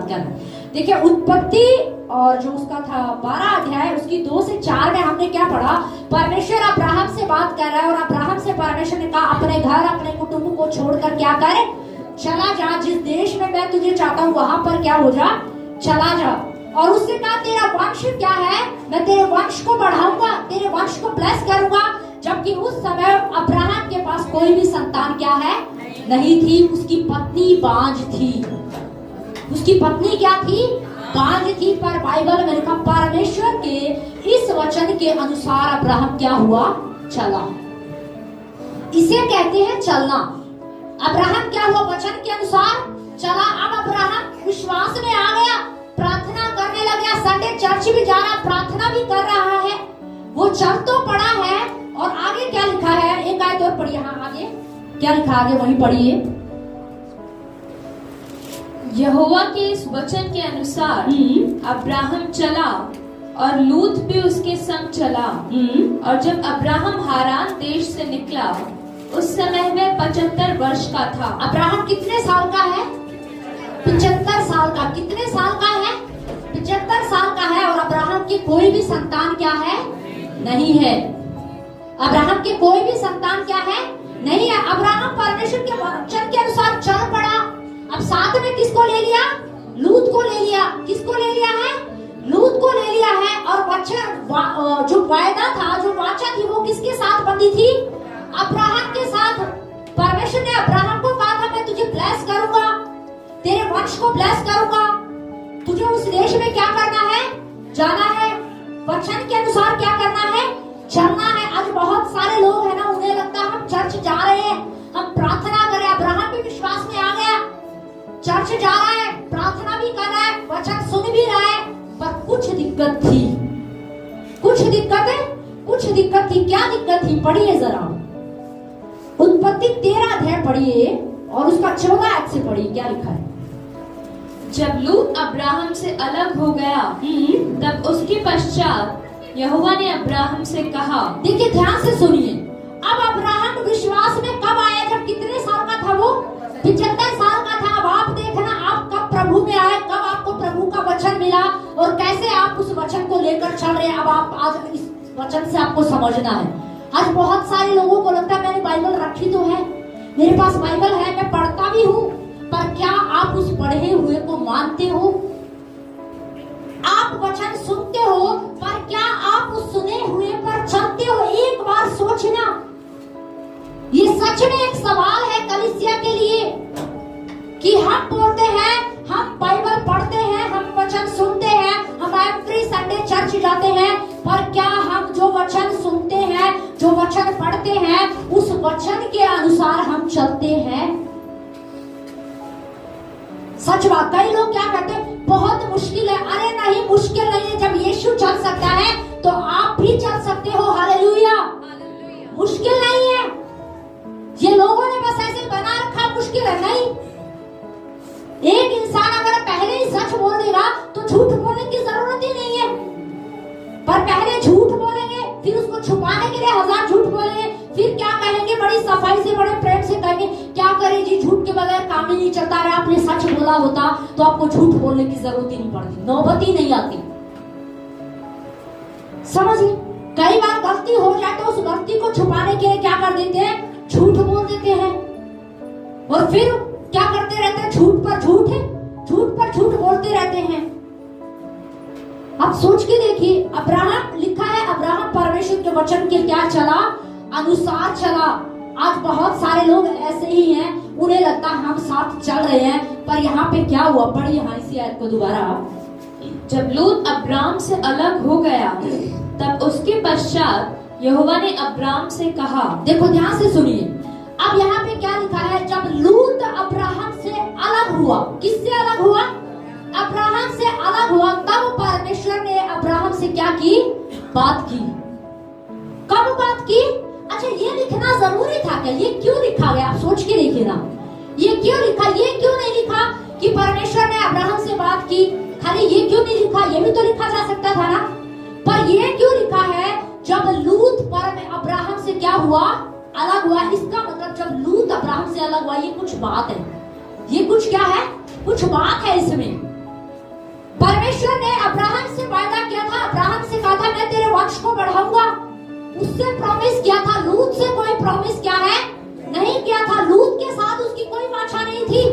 के अंदर। देखिए उत्पत्ति और जो उसका था 12 अध्याय उसकी 2 से 4 में हमने क्या पढ़ा, परमेश्वर अब्राहम से बात कर रहा है और अब्राहम से परमेश्वर ने कहा अपने घर अपने कुटुंब को छोड़कर क्या करे, चला जा, जिस देश में मैं तुझे चाहता हूँ वहां पर क्या हो जा, चला जा। और उससे कहा तेरा वंश क्या है, मैं तेरे वंश को बढ़ाऊंगा, तेरे वंश को ब्लेस करूंगा। जबकि उस समय अब्राहम के पास कोई भी संतान क्या है नहीं थी, उसकी पत्नी बांझ थी, उसकी पत्नी क्या थी, बांझ थी। पर बाइबल में लिखा परमेश्वर के इस वचन के अनुसार अब्राहम क्या हुआ, चला। इसे कहते हैं चलना। अब्राहम क्या हुआ, वचन के अनुसार चला। अब अब्राहम विश्वास में आ गया, प्रार्थना करने लग गया, संडे चर्च भी जा रहा, प्रार्थना भी कर रहा है, वो चल तो पड़ा है। और आगे क्या लिखा है, एक आयत और पढ़िए, हाँ आगे क्या लिखा, आगे वही पढ़िए। यहोवा के इस वचन के अनुसार अब्राहम चला और लूत भी उसके संग चला। और जब अब्राहम हारान देश से निकला उस समय में 75 वर्ष का था। अब्राहम कितने साल का है, 75 साल का। कितने साल का है, 75 साल का है। और अब्राहम की कोई भी संतान क्या है नहीं है, अब्राहम के कोई भी संतान क्या है नहीं है। अब्राहम परमेश्वर के वचन के अनुसार चल पड़ा। अब साथ में किसको ले लिया, लूत को ले लिया। किसको ले लिया है, लूत को ले लिया है। और वचन जो वायदा था, जो वाचा थी, वो किसके साथ बंधी थी, अब्राहम के साथ। परमेश्वर ने अब्राहम को कहा था मैं तुझे ब्लेस करूंगा, तेरे वंश को ब्लेस करूंगा, तुझे उस देश में क्या करना है, जाना है, वचन के अनुसार क्या करना है, चलना है। आज बहुत सारे लोग है ना, उन्हें लगता है हम चर्च जा रहे हैं, हम प्रार्थना कर रहे हैं। अब्राहम भी विश्वास में आ गया, चर्च जा रहा है, प्रार्थना भी कर रहा है, वचन सुन भी रहा है, पर कुछ दिक्कत थी, कुछ दिक्कत थी। क्या दिक्कत थी, पढ़िए जरा उत्पत्ति 13 अध्याय पढ़िए और उसका 14 आयत से पढ़िए, क्या लिखा है। जब लूत अब्राहम से अलग हो गया तब उसके पश्चात यहोवा ने अब्राहम से कहा। देखिए ध्यान से सुनिए, अब अब्राहम विश्वास में कब आया, जब कितने साल का था वो, 75 साल का था। अब आप देखना आप कब प्रभु में आए, कब आपको प्रभु का वचन मिला और कैसे आप उस वचन को लेकर चल रहे हैं। अब आप आज इस वचन से आपको समझना है। आज बहुत सारे लोगों को लगता है मैंने बाइबल रखी तो है, मेरे पास बाइबल है, मैं पढ़ता भी हूँ, पर क्या आप उस पढ़े हुए को मानते हो, आप वचन सुनते हो, पर क्या आप उस सुने हुए पर चलते हो। एक बार सोचना, ये सच में एक सवाल है कलीसिया के लिए कि हम बोलते हैं, हम बाइबल पढ़ते हैं, हम वचन सुनते हैं, हम एवरी संडे चर्च जाते हैं, पर क्या हम जो वचन सुनते हैं, जो वचन पढ़ते हैं, उस वचन के अनुसार हम चलते हैं। सच बात, कई लोग क्या कहते हैं बहुत मुश्किल है। अरे नहीं, मुश्किल नहीं है, जब यीशु चल सकता है तो आप भी चल सकते हो। हालेलुया, मुश्किल नहीं है। ये लोगों ने बस ऐसे बना रखा मुश्किल है, नहीं। एक इंसान अगर पहले ही सच बोल देगा तो झूठ बोलने की जरूरत ही नहीं है। पर पहले झूठ बोलेंगे, फिर उसको छुपाने के लिए 1000 झूठ बोलेंगे, फिर क्या कहेंगे, बड़ी सफाई से बड़े प्रेम से कहेंगे क्या करें जी, झूठ के बगैर काम ही नहीं चलता रहा, आपने सच बोला होता तो आपको झूठ बोलने की जरूरत ही नहीं पड़ती, नौबत ही नहीं आती। समझिए, कई बार गलती हो जाए तो उस गलती को छुपाने के लिए क्या कर देते हैं, झूठ बोल देते हैं। और फिर क्या करते रहते हैं, झूठ पर झूठ है, झूठ पर झूठ बोलते रहते हैं। आप सोच के देखिए, अब्राहम लिखा है, अब्राहम परमेश्वर के वचन के क्या चला, अनुसार चला। आज बहुत सारे लोग ऐसे ही हैं, उन्हें लगता है हम साथ चल रहे हैं, पर यहाँ पे क्या हुआ, पढ़िए हाँ इसी आयत को दोबारा। जब लूत अब्राम से अलग हो गया तब उसके पश्चात यहोवा ने अब्राम से कहा। देखो ध्यान से सुनिए, अब यहाँ पे क्या लिखा है, जब लूत अब्राहम से अलग हुआ, किससे अलग हुआ, अब्राहम से अलग हुआ, तब परमेश्वर ने अब्राहम से क्या की, बात की। कब बात की, अच्छा ये लिखना जरूरी था क्या, ये क्यों लिखा गया, आप सोच के देखिए ना, ये क्यों लिखा, ये क्यों नहीं लिखा कि परमेश्वर ने अब्राहम से बात की, खाली ये क्यों नहीं लिखा, ये भी तो लिखा जा सकता था ना। पर ये क्यों लिखा है, जब लूत पर अब्राहम से क्या हुआ, अलग हुआ, इसका मतलब जब लूत अब्राहम से अलग हुआ, ये कुछ बात है, ये कुछ क्या है, कुछ बात है इसमें। परमेश्वर ने अब्राहम से वायदा किया था, अब्राहम से कहा था मैं तेरे वंश को बढ़ाऊंगा। उससे प्रॉमिस किया था। लूत से कोई प्रॉमिस क्या है नहीं किया था। लूत के साथ उसकी कोई वाचा नहीं थी।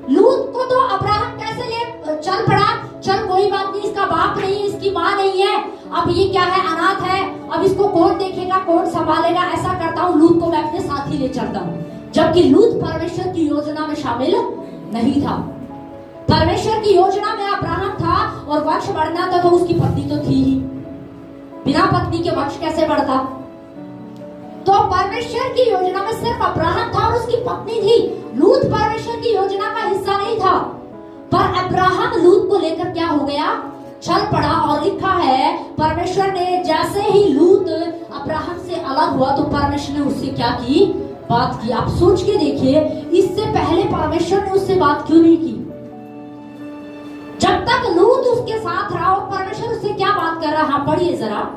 लूत को तो अब्राहम कैसे ले चल पड़ा, चल कोई बात नहीं, इसका बाप नहीं, इसकी माँ नहीं है, अब ये क्या है, अनाथ है, अब इसको कौन देखेगा, कौन संभालेगा, ऐसा करता हूँ, लूत को मैं अपने साथ ही ले चलता हूँ। जबकि लूत परमेश्वर की योजना में शामिल नहीं था। परमेश्वर की योजना में अब्राहम था और वंश बढ़ना था, तो उसकी पत्नी तो थी ही। बिना पत्नी के वंश कैसे बढ़ता? तो परमेश्वर की योजना में सिर्फ अब्राहम था और उसकी पत्नी थी। लूत परमेश्वर की योजना का हिस्सा नहीं था। पर अब्राहम लूत को लेकर क्या हो गया, चल पड़ा। और लिखा है परमेश्वर ने जैसे ही लूत अब्राहम से अलग हुआ तो परमेश्वर ने उससे क्या की, बात की। आप सोच के देखिए, इससे पहले परमेश्वर ने उससे बात क्यों नहीं की? जब तक लूत उसके साथ रहा और परमेश्वर उससे क्या बात कर रहा, पढ़िए जरा।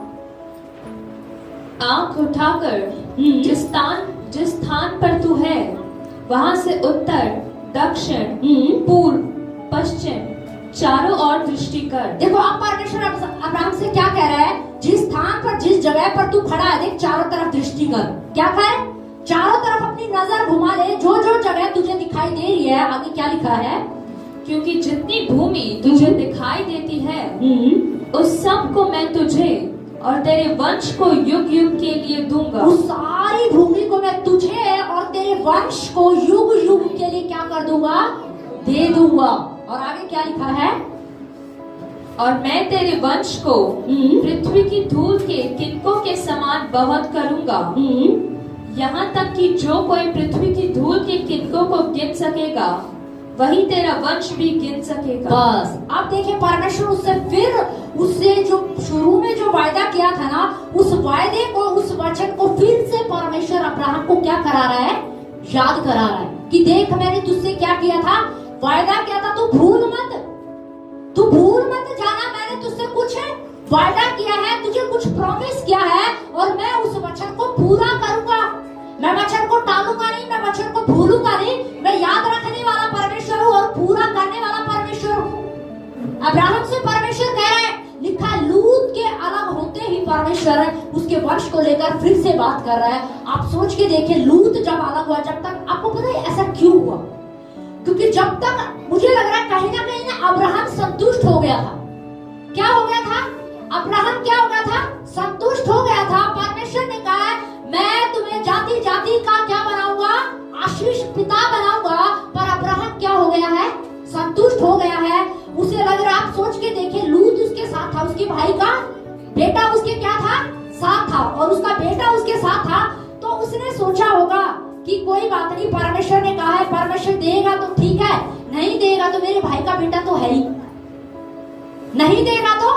आंख उठाकर जिस स्थान पर तू है वहां से उत्तर, दक्षिण, पूर्व, पश्चिम चारों ओर दृष्टि कर। देखो अब परमेश्वर अब्राहम से क्या कह रहा है, जिस स्थान पर, जिस जगह पर तू खड़ा है, देख चारों तरफ दृष्टि कर। क्या करे, चारों तरफ अपनी नजर घुमा ले, जो जो जगह तुझे दिखाई दे रही है। आगे क्या लिखा है, क्योंकि जितनी भूमि तुझे दिखाई देती है उस सब को मैं तुझे और तेरे वंश को युग युग के लिए दूंगा। उस सारी भूमि को मैं तुझे और तेरे वंश को युग युग के लिए क्या कर दूंगा, दे दूंगा। और आगे क्या लिखा है, और मैं तेरे वंश को पृथ्वी की धूल के किनकों के समान बहुत करूंगा, यहाँ तक कि जो कोई पृथ्वी की धूल के किनकों को गिन सकेगा वही तेरा वंश भी गिन सकेगा। बस अब देखिए परमेश्वर उससे जो शुरू में जो वायदा किया था ना, उस वायदे को, उस वचन को फिर से परमेश्वर अब्राहम को क्या करा रहा है, याद करा रहा है कि देख मैंने तुझसे क्या किया था, वायदा किया था, तू भूल मत जाना। मैंने तुझसे कुछ वायदा किया है, तुझे कुछ प्रॉमिस किया है और मैं उस वचन को पूरा करूंगा। मैं वचन को टालूंगा नहीं, मैं वचन को भूलूंगा नहीं। मैं याद रखने वाला परमेश्वर हूँ और पूरा करने वाला परमेश्वर हूँ। अब्राहम से परमेश्वर कह रहा है, लिखा लूत के अलग होते ही परमेश्वर उसके वंश को लेकर फिर से बात कर रहा है। आप सोच के देखिए, लूत जब अलग हुआ, जब तक, आपको पता है ऐसा क्यों हुआ? क्योंकि जब तक मुझे लग रहा है कहीं ना कहीं ना अब्राहम संतुष्ट हो गया था। क्या हो गया था? अब्राहम क्या हो गया था? संतुष्ट हो गया था। परमेश्वर ने कहा मैं तुम्हें जाति जाति का क्या बनाऊंगा, आशीष पिता बनाऊंगा। पर अब्राहम क्या हो गया है? संतुष्ट हो गया है। उसे लग रहा, आप सोच के देखिए, लूत उसके साथ था, उसके भाई का बेटा उसके क्या था, साथ था, और उसका बेटा उसके साथ था। तो उसने सोचा होगा कि कोई बात नहीं, परमेश्वर ने कहा है, परमेश्वर देगा तो ठीक है, नहीं देगा तो मेरे भाई का बेटा तो है ही, नहीं देगा तो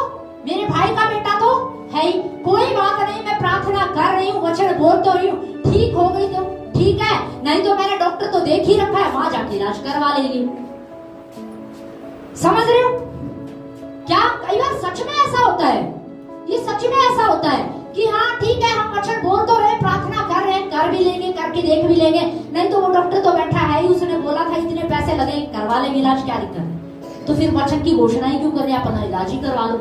मेरे भाई का बेटा तो है ही, कोई बात नहीं, मैं प्रार्थना कर रही हूँ, वचन बोल तो रही हूँ, ठीक हो गई तो ठीक है, नहीं तो मैंने डॉक्टर तो देख ही रखा है, वहां जाके इलाज करवा लेगी। समझ रहे हो क्या? कई बार सच में ऐसा होता है, ये सच में ऐसा होता है कि हाँ ठीक है, हम वचन बोल तो रहे, प्रार्थना कर रहे हैं, कर भी लेंगे, करके देख भी लेंगे, नहीं तो वो डॉक्टर तो बैठा है ही, उसने बोला था इतने पैसे लगेंगे, करवा लेंगे इलाज, क्या दिक्कत है? तो फिर वचन की घोषणा ही क्यों करनी, अपना इलाज ही करवा लो।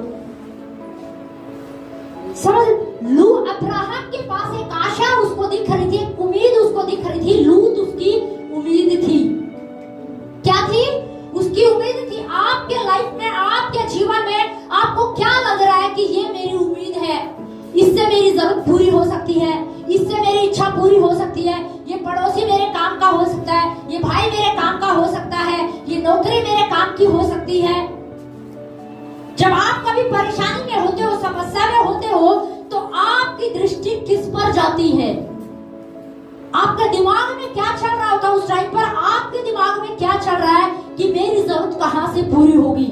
समझ लू, अब्राहम के पास एक आशा उसको दिख रही थी, एक उम्मीद उसको दिख रही थी। लूत उसकी उम्मीद थी। क्या थी? उसकी उम्मीद थी। आपके लाइफ में, आपके जीवन में आपको क्या लग रहा है कि ये मेरी उम्मीद है, इससे मेरी जरूरत पूरी हो सकती है, इससे मेरी इच्छा पूरी हो सकती है, ये पड़ोसी मेरे काम का हो सकता है, ये भाई मेरे काम का हो सकता है, ये नौकरी मेरे काम की हो सकती है। जब आप कभी परेशानी में होते हो, समस्या में होते हो, तो आपकी दृष्टि किस पर जाती है? आपके दिमाग में क्या चल रहा होता है उस टाइम पर? आपके दिमाग में क्या चल रहा है कि मेरी जरूरत कहां से पूरी होगी?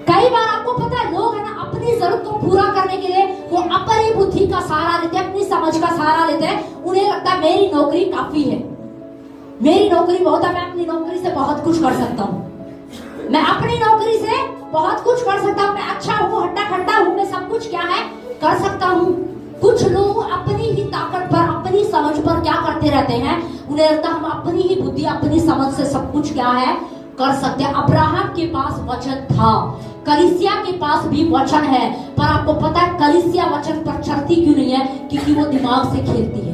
कई बार आपको पता है, लोग है ना अपनी जरूरत को पूरा करने के लिए वो अपनी बुद्धि का सहारा लेते हैं, अपनी समझ का सहारा लेते हैं। उन्हें लगता है मेरी नौकरी काफी है, मेरी नौकरी बहुत है, मैं अपनी नौकरी से बहुत कुछ कर सकता हूँ, मैं अपनी नौकरी से बहुत कुछ कर सकता हूँ, मैं अच्छा हूँ, हट्टा खट्टा हूँ, मैं सब कुछ क्या है कर सकता हूँ। कुछ लोग अपनी ही ताकत पर, अपनी समझ पर क्या करते रहते हैं, उन्हें लगता है हम अपनी ही बुद्धि, अपनी समझ से सब कुछ क्या है कर सकते हैं। अब्राहम के पास वचन था, कलीसिया के पास भी वचन है, पर आपको पता है कलीसिया वचन पर चलती क्यों नहीं है? क्योंकि वो दिमाग से खेलती है।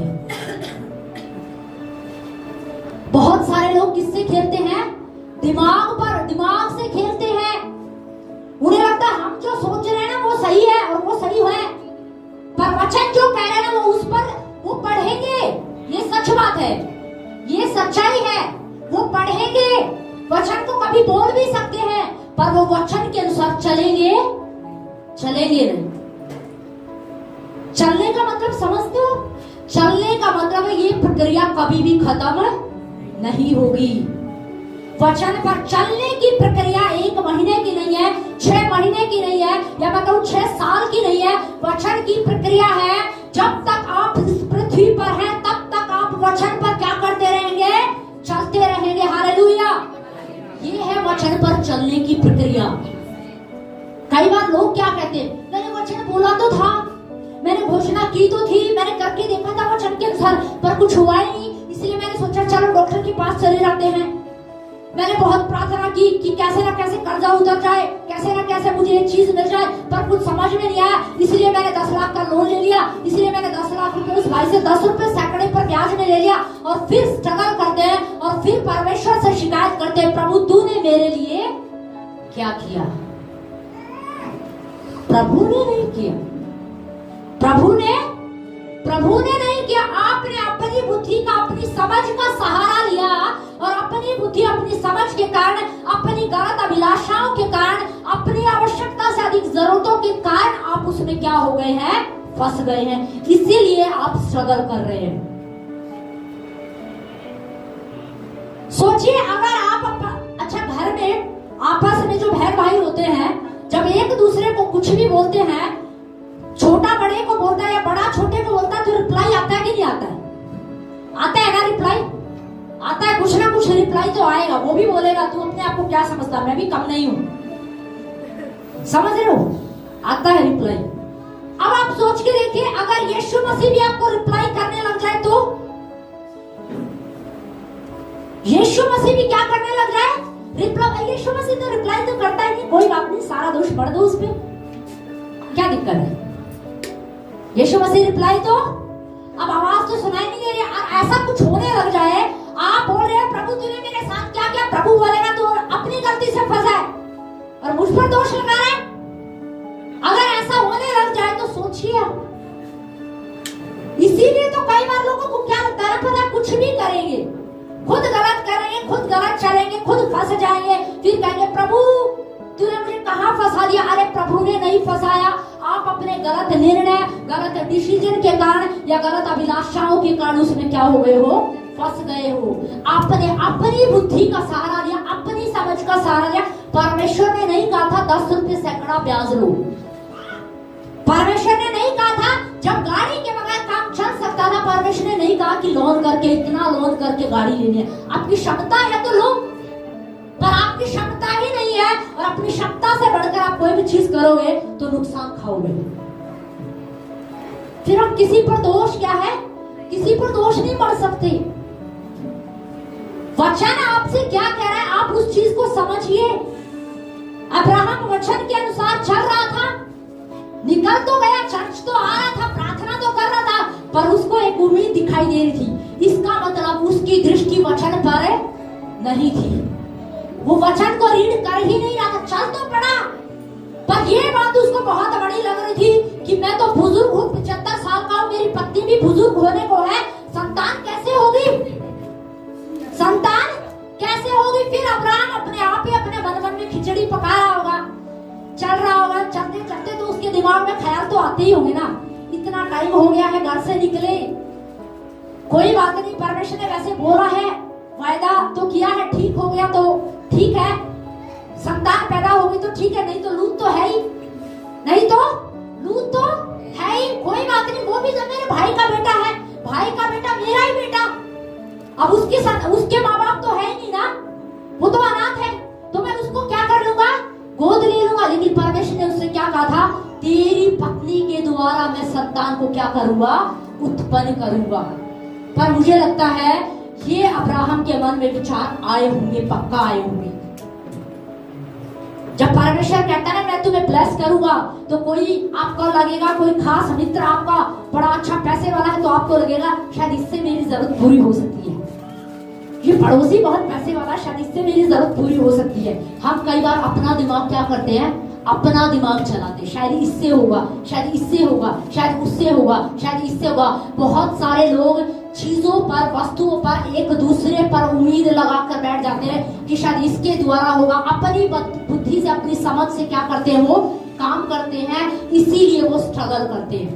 बहुत सारे लोग किससे खेलते हैं? दिमाग पर, दिमाग से खेलते हैं। उन्हें लगता है हम जो सोच रहे हैं ना वो सही है और वो सही है, पर वचन जो कह रहे हैं वो उस पर वो पढ़ेंगे। ये सच बात है, ये सच्चाई है। वो पढ़ेंगे, वचन को कभी बोल भी सकते हैं, पर वो वचन के अनुसार चलेंगे नहीं। चलने का मतलब समझते हो? चलने का मतलब है ये प्रक्रिया कभी भी खत्म नहीं होगी। वचन पर चलने की प्रक्रिया 1 महीने की नहीं है, 6 महीने की नहीं है, या मैं कहूं 6 साल की नहीं है। वचन की प्रक्रिया है, जब तक आप इस पृथ्वी पर हैं तब तक आप वचन पर क्या करते रहेंगे? चलते रहेंगे। हालेलुया। ये है वचन पर चलने की प्रक्रिया। कई बार लोग क्या कहते हैं, मैंने वचन बोला तो था, मैंने घोषणा की तो थी, मैंने करके देखा था वचन के अनुसार, पर कुछ हुआ ही नहीं, इसलिए मैंने सोचा चलो डॉक्टर के पास चले जाते हैं। मैंने बहुत प्रार्थना की कि कैसे ना कैसे कर्जा उतर जाए, कैसे ना कैसे मुझे एक चीज मिल जाए, पर कुछ समझ में नहीं आया, इसलिए मैंने 10 लाख का लोन ले लिया, इसलिए मैंने 10 लाख रुपए उस भाई से 10 रुपए सैकड़े पर ब्याज में ले लिया, और फिर स्ट्रगल करते हैं और फिर परमेश्वर से शिकायत करते हैं, प्रभु तूने मेरे लिए क्या किया? प्रभु ने नहीं किया, प्रभु ने नहीं किया। आपने अपनी बुद्धि का, अपनी समझ का सहारा लिया, और अपनी बुद्धि, अपनी समझ के कारण, अपनी गलत अभिलाषाओं के कारण, अपनी आवश्यकता से अधिक जरूरतों के कारण आप उसमें क्या हो गए हैं? फंस गए हैं। इसीलिए आप स्ट्रगल कर रहे हैं। सोचिए, अगर आप अच्छा घर में आपस में जो बहन भाई होते हैं, जब एक दूसरे को कुछ भी बोलते हैं, छोटा बड़े को बोलता है या बड़ा छोटे को बोलता है, तो रिप्लाई आता है कि नहीं आता है? आता है ना रिप्लाई? आता है, कुछ ना कुछ रिप्लाई तो आएगा। वो भी बोलेगा तू अपने आप को क्या समझता, मैं भी कम नहीं हूं। समझ रहे हो? आता है रिप्लाई। अब आप सोच के देखिए, अगर यीशु मसीह भी आपको रिप्लाई करने लग जाए तो? यीशु मसीह भी क्या करने लग जाए? रिप्लाई। यीशु मसीह तो रिप्लाई तो करता है कि कोई बात नहीं, सारा दोष पड़ दो उस पर, क्या दिक्कत है? यीशु मसीह रिप्लाई तो, अब आवाज तो सुनाई नहीं दे रही, ऐसा कुछ होने लग जाए, आप बोल रहे हैं प्रभु तूने मेरे साथ क्या किया, प्रभु बोलेगा तू अपनी गलती से फंसा है और मुझ पर दोष लगा रहा है। अगर ऐसा होने लग जाए तो सोचिए। इसीलिए तो कई बार लोगों को क्या लगता है, पता कुछ भी करेंगे, खुद गलत करेंगे, खुद गलत चलेंगे, खुद फंस जाएंगे, फिर कहेंगे प्रभु तूने मुझे कहां फंसा दिया। अरे प्रभु ने नहीं फंसाया, आप अपने गलत निर्णय, गलत डिसीजन के कारण या गलत अभिलाषाओं के कारण उसमें क्या हो गए हो? फंस गए हो। आपने अपनी बुद्धि का सहारा लिया, अपनी समझ का सहारा लिया। परमेश्वर ने नहीं कहा था 10 रुपए सैकड़ा ब्याज लो। परमेश्वर ने नहीं कहा था, जब गाड़ी के बगैर काम चल सकता था, परमेश्वर ने नहीं कहा कि लोन करके, इतना लोन करके गाड़ी लेनी है। आपकी क्षमता है तो लो, पर आपकी क्षमता ही नहीं है और अपनी क्षमता से बढ़कर आप कोई भी चीज करोगे तो नुकसान खाओगे। फिर हम किसी पर दोष क्या है? किसी पर दोष नहीं मर सकते। वचन आपसे क्या कह रहा है, आप उस चीज को समझिए। अब्राहम वचन के अनुसार चल रहा था, निकल तो गया, चर्च तो आ रहा था, प्रार्थना तो कर रहा था, पर उसको एक उम्मीद दिखाई दे रही थी। इसका मतलब उसकी दृष्टि वचन पर नहीं थी, वो वचन को रीड कर ही नहीं रहा था। चल तो पड़ा, पर ये बात उसको बहुत बड़ी लग रही थी कि मैं तो बुजुर्ग हूँ, 75 साल का हूँ, मेरी पत्नी भी बुजुर्ग होने को है, संतान कैसे होगी? संतान कैसे होगी? फिर अब्राहम अपने आप ही अपने मन में खिचड़ी पका रहा होगा, चल रहा होगा। चलते चलते तो उसके दिमाग में ख्याल तो आते ही होंगे ना, इतना टाइम हो गया है घर से निकले, कोई बात नहीं, परमेश्वर ने वैसे बोला है, वायदा तो किया है, ठीक हो गया तो ठीक है, संतान पैदा होगी तो ठीक है, नहीं तो लूत तो है ही, नहीं तो लूत तो है ही, कोई बात नहीं, वो भी तो मेरे भाई का बेटा है, भाई का बेटा मेरा ही बेटा। अब उसके माँ बाप तो है ही नहीं ना, वो तो अनाथ है, तो मैं उसको क्या कर लूंगा? गोद ले लूंगा। लेकिन परमेश्वर ने उससे क्या कहा था? तेरी पत्नी के द्वारा मैं संतान को क्या करूंगा? उत्पन्न करूंगा। पर मुझे लगता है ये अब्राहम के मन में विचार आए होंगे, पक्का आए होंगे। जब परमेश्वर कहता है मैं तुम्हें ब्लेस करूंगा, तो कोई आपको लगेगा, कोई खास मित्र आपका बड़ा अच्छा पैसे वाला है, तो आपको लगेगा शायद इससे मेरी जरूरत पूरी हो सकती है। ये पड़ोसी बहुत पैसे वाला, शायद इससे मेरी जरूरत पूरी हो सकती है। हम कई बार अपना दिमाग क्या करते हैं, अपना दिमाग चलाते, शायद इससे होगा, शायद इससे होगा, शायद उससे होगा, शायद इससे होगा। बहुत सारे लोग चीजों पर, वस्तुओं पर एक दूसरे पर उम्मीद लगाकर बैठ जाते हैं कि शायद इसके द्वारा होगा। अपनी बुद्धि से, अपनी समझ से क्या करते हैं, वो काम करते हैं, इसीलिए वो स्ट्रगल करते हैं।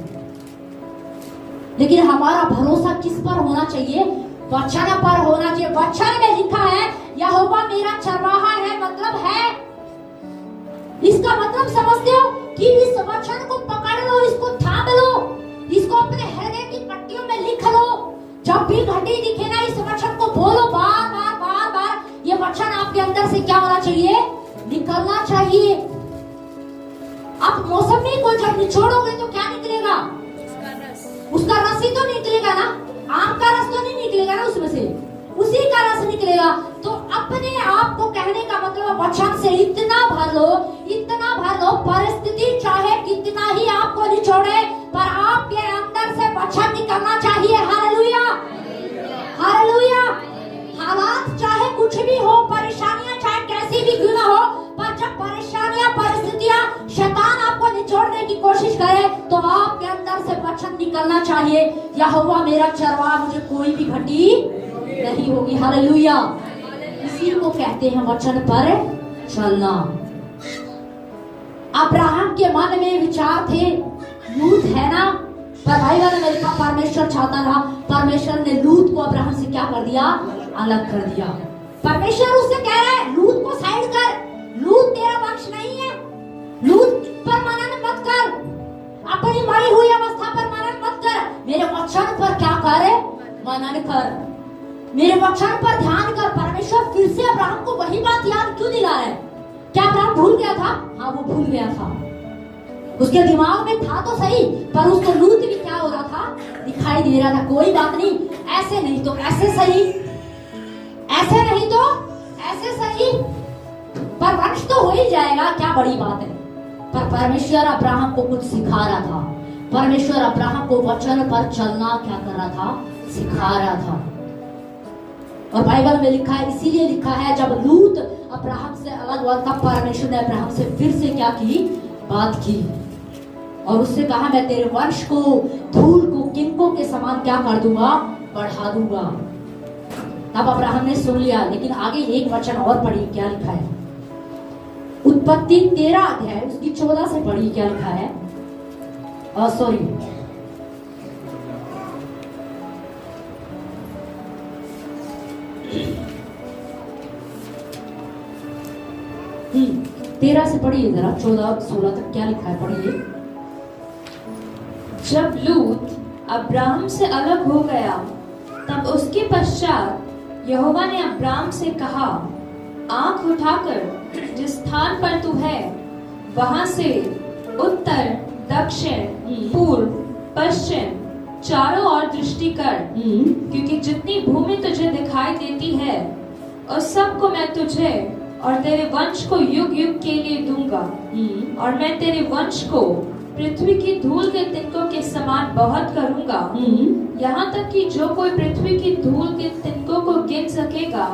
लेकिन हमारा भरोसा किस पर होना चाहिए, वचन पर होना चाहिए। वचन में लिखा है यहोवा मेरा चरवाहा है, मतलब है, इसका मतलब समझते हो कि इस वचन को पकड़ लो, इसको थाम लो, इसको अपने हृदय की पट्टियों में लिख लो। जब भी घटी दिखे ना, इस वचन को बोलो बार बार बार बार। ये वचन आपके अंदर से क्या होना चाहिए, निकलना चाहिए। आप मौसमी को जब निचोड़ोगे तो क्या निकलेगा, उसका रस ही तो निकलेगा ना, आम का रस तो नहीं निकलेगा ना, उसमें से उसी का रस निकलेगा। तो अपने आप को कहने का मतलब वचन से इतना भर लो, इतना भर लो, परिस्थिति चाहे कितना ही आपको निचोड़े, पर आपके अंदर से वचन निकलना चाहिए। Hallelujah, hallelujah. हालात चाहे कुछ भी हो, परेशानियां चाहे कैसी भी क्यों ना हो, पर जब परेशानियां, परिस्थितियां, शैतान आपको निचोड़ने की कोशिश करे, तो आपके अंदर से वचन निकलना चाहिए, यहोवा मेरा चरवाहा, मुझे कोई भी घटी नहीं होगी। हालेलुया। इसी को कहते हैं वचन पर चलना। अब्राहम के मन में विचार थे, लूत है ना, पर भाई वाला मेरे पास परमेश्वर चाहता था, परमेश्वर ने लूत को अब्राहम से क्या कर दिया, अलग कर दिया। परमेश्वर उससे कह रहा है लूत को साइड कर, लूत तेरा वंश नहीं है, लूत पर मनन मत कर, अपनी मरी हुई अवस्था पर मनन मत कर, मेरे वचन पर क्या कर, मनन कर, मेरे वचन पर ध्यान कर। परमेश्वर फिर से अब्राहम को वही बात याद क्यों दिला रहा है? क्या अब्राहम भूल गया था? हाँ, वो भूल गया था, उसके दिमाग में था तो सही, पर उसको लूत भी क्या हो रहा था, दिखाई दे रहा था। कोई बात नहीं, ऐसे नहीं तो ऐसे सही, ऐसे नहीं तो ऐसे सही, पर वंश तो हो ही जाएगा, क्या बड़ी बात है। पर परमेश्वर अब्राहम को कुछ सिखा रहा था, परमेश्वर अब्राहम को वचन पर चलना क्या कर रहा था, सिखा रहा था। और बाइबल में लिखा है, इसीलिए लिखा है जब लूत अब्राहम से अलग हुआ तब परमेश्वर ने अब्राहम से फिर से क्या की, बात की, और उससे कहा मैं तेरे वंश को धूल को किनकों के समान क्या कर दूंगा, बढ़ा दूंगा। तब अब्राहम ने सुन लिया। लेकिन आगे एक वचन और पढ़ी, क्या लिखा है, उत्पत्ति 13 अध्याय उसकी 14 से पढ़ी, क्या लिखा है, सॉरी 13 से पढ़िए जरा, 14-16 तक क्या लिखा है, पढ़िए। जब लूत अब्राहम से अलग हो गया, तब उसके पश्चात यहोवा ने अब्राहम से कहा, आंख उठाकर जिस स्थान पर तू है वहां से उत्तर, दक्षिण, पूर्व, पश्चिम चारों ओर दृष्टि कर, क्योंकि जितनी भूमि तुझे दिखाई देती है उस सब को मैं तुझे और तेरे वंश को युग युग के लिए दूंगा, और मैं तेरे वंश को पृथ्वी की धूल के तिनकों के समान बहुत करूंगा, यहाँ तक कि जो कोई पृथ्वी की धूल के तिनकों को गिन सकेगा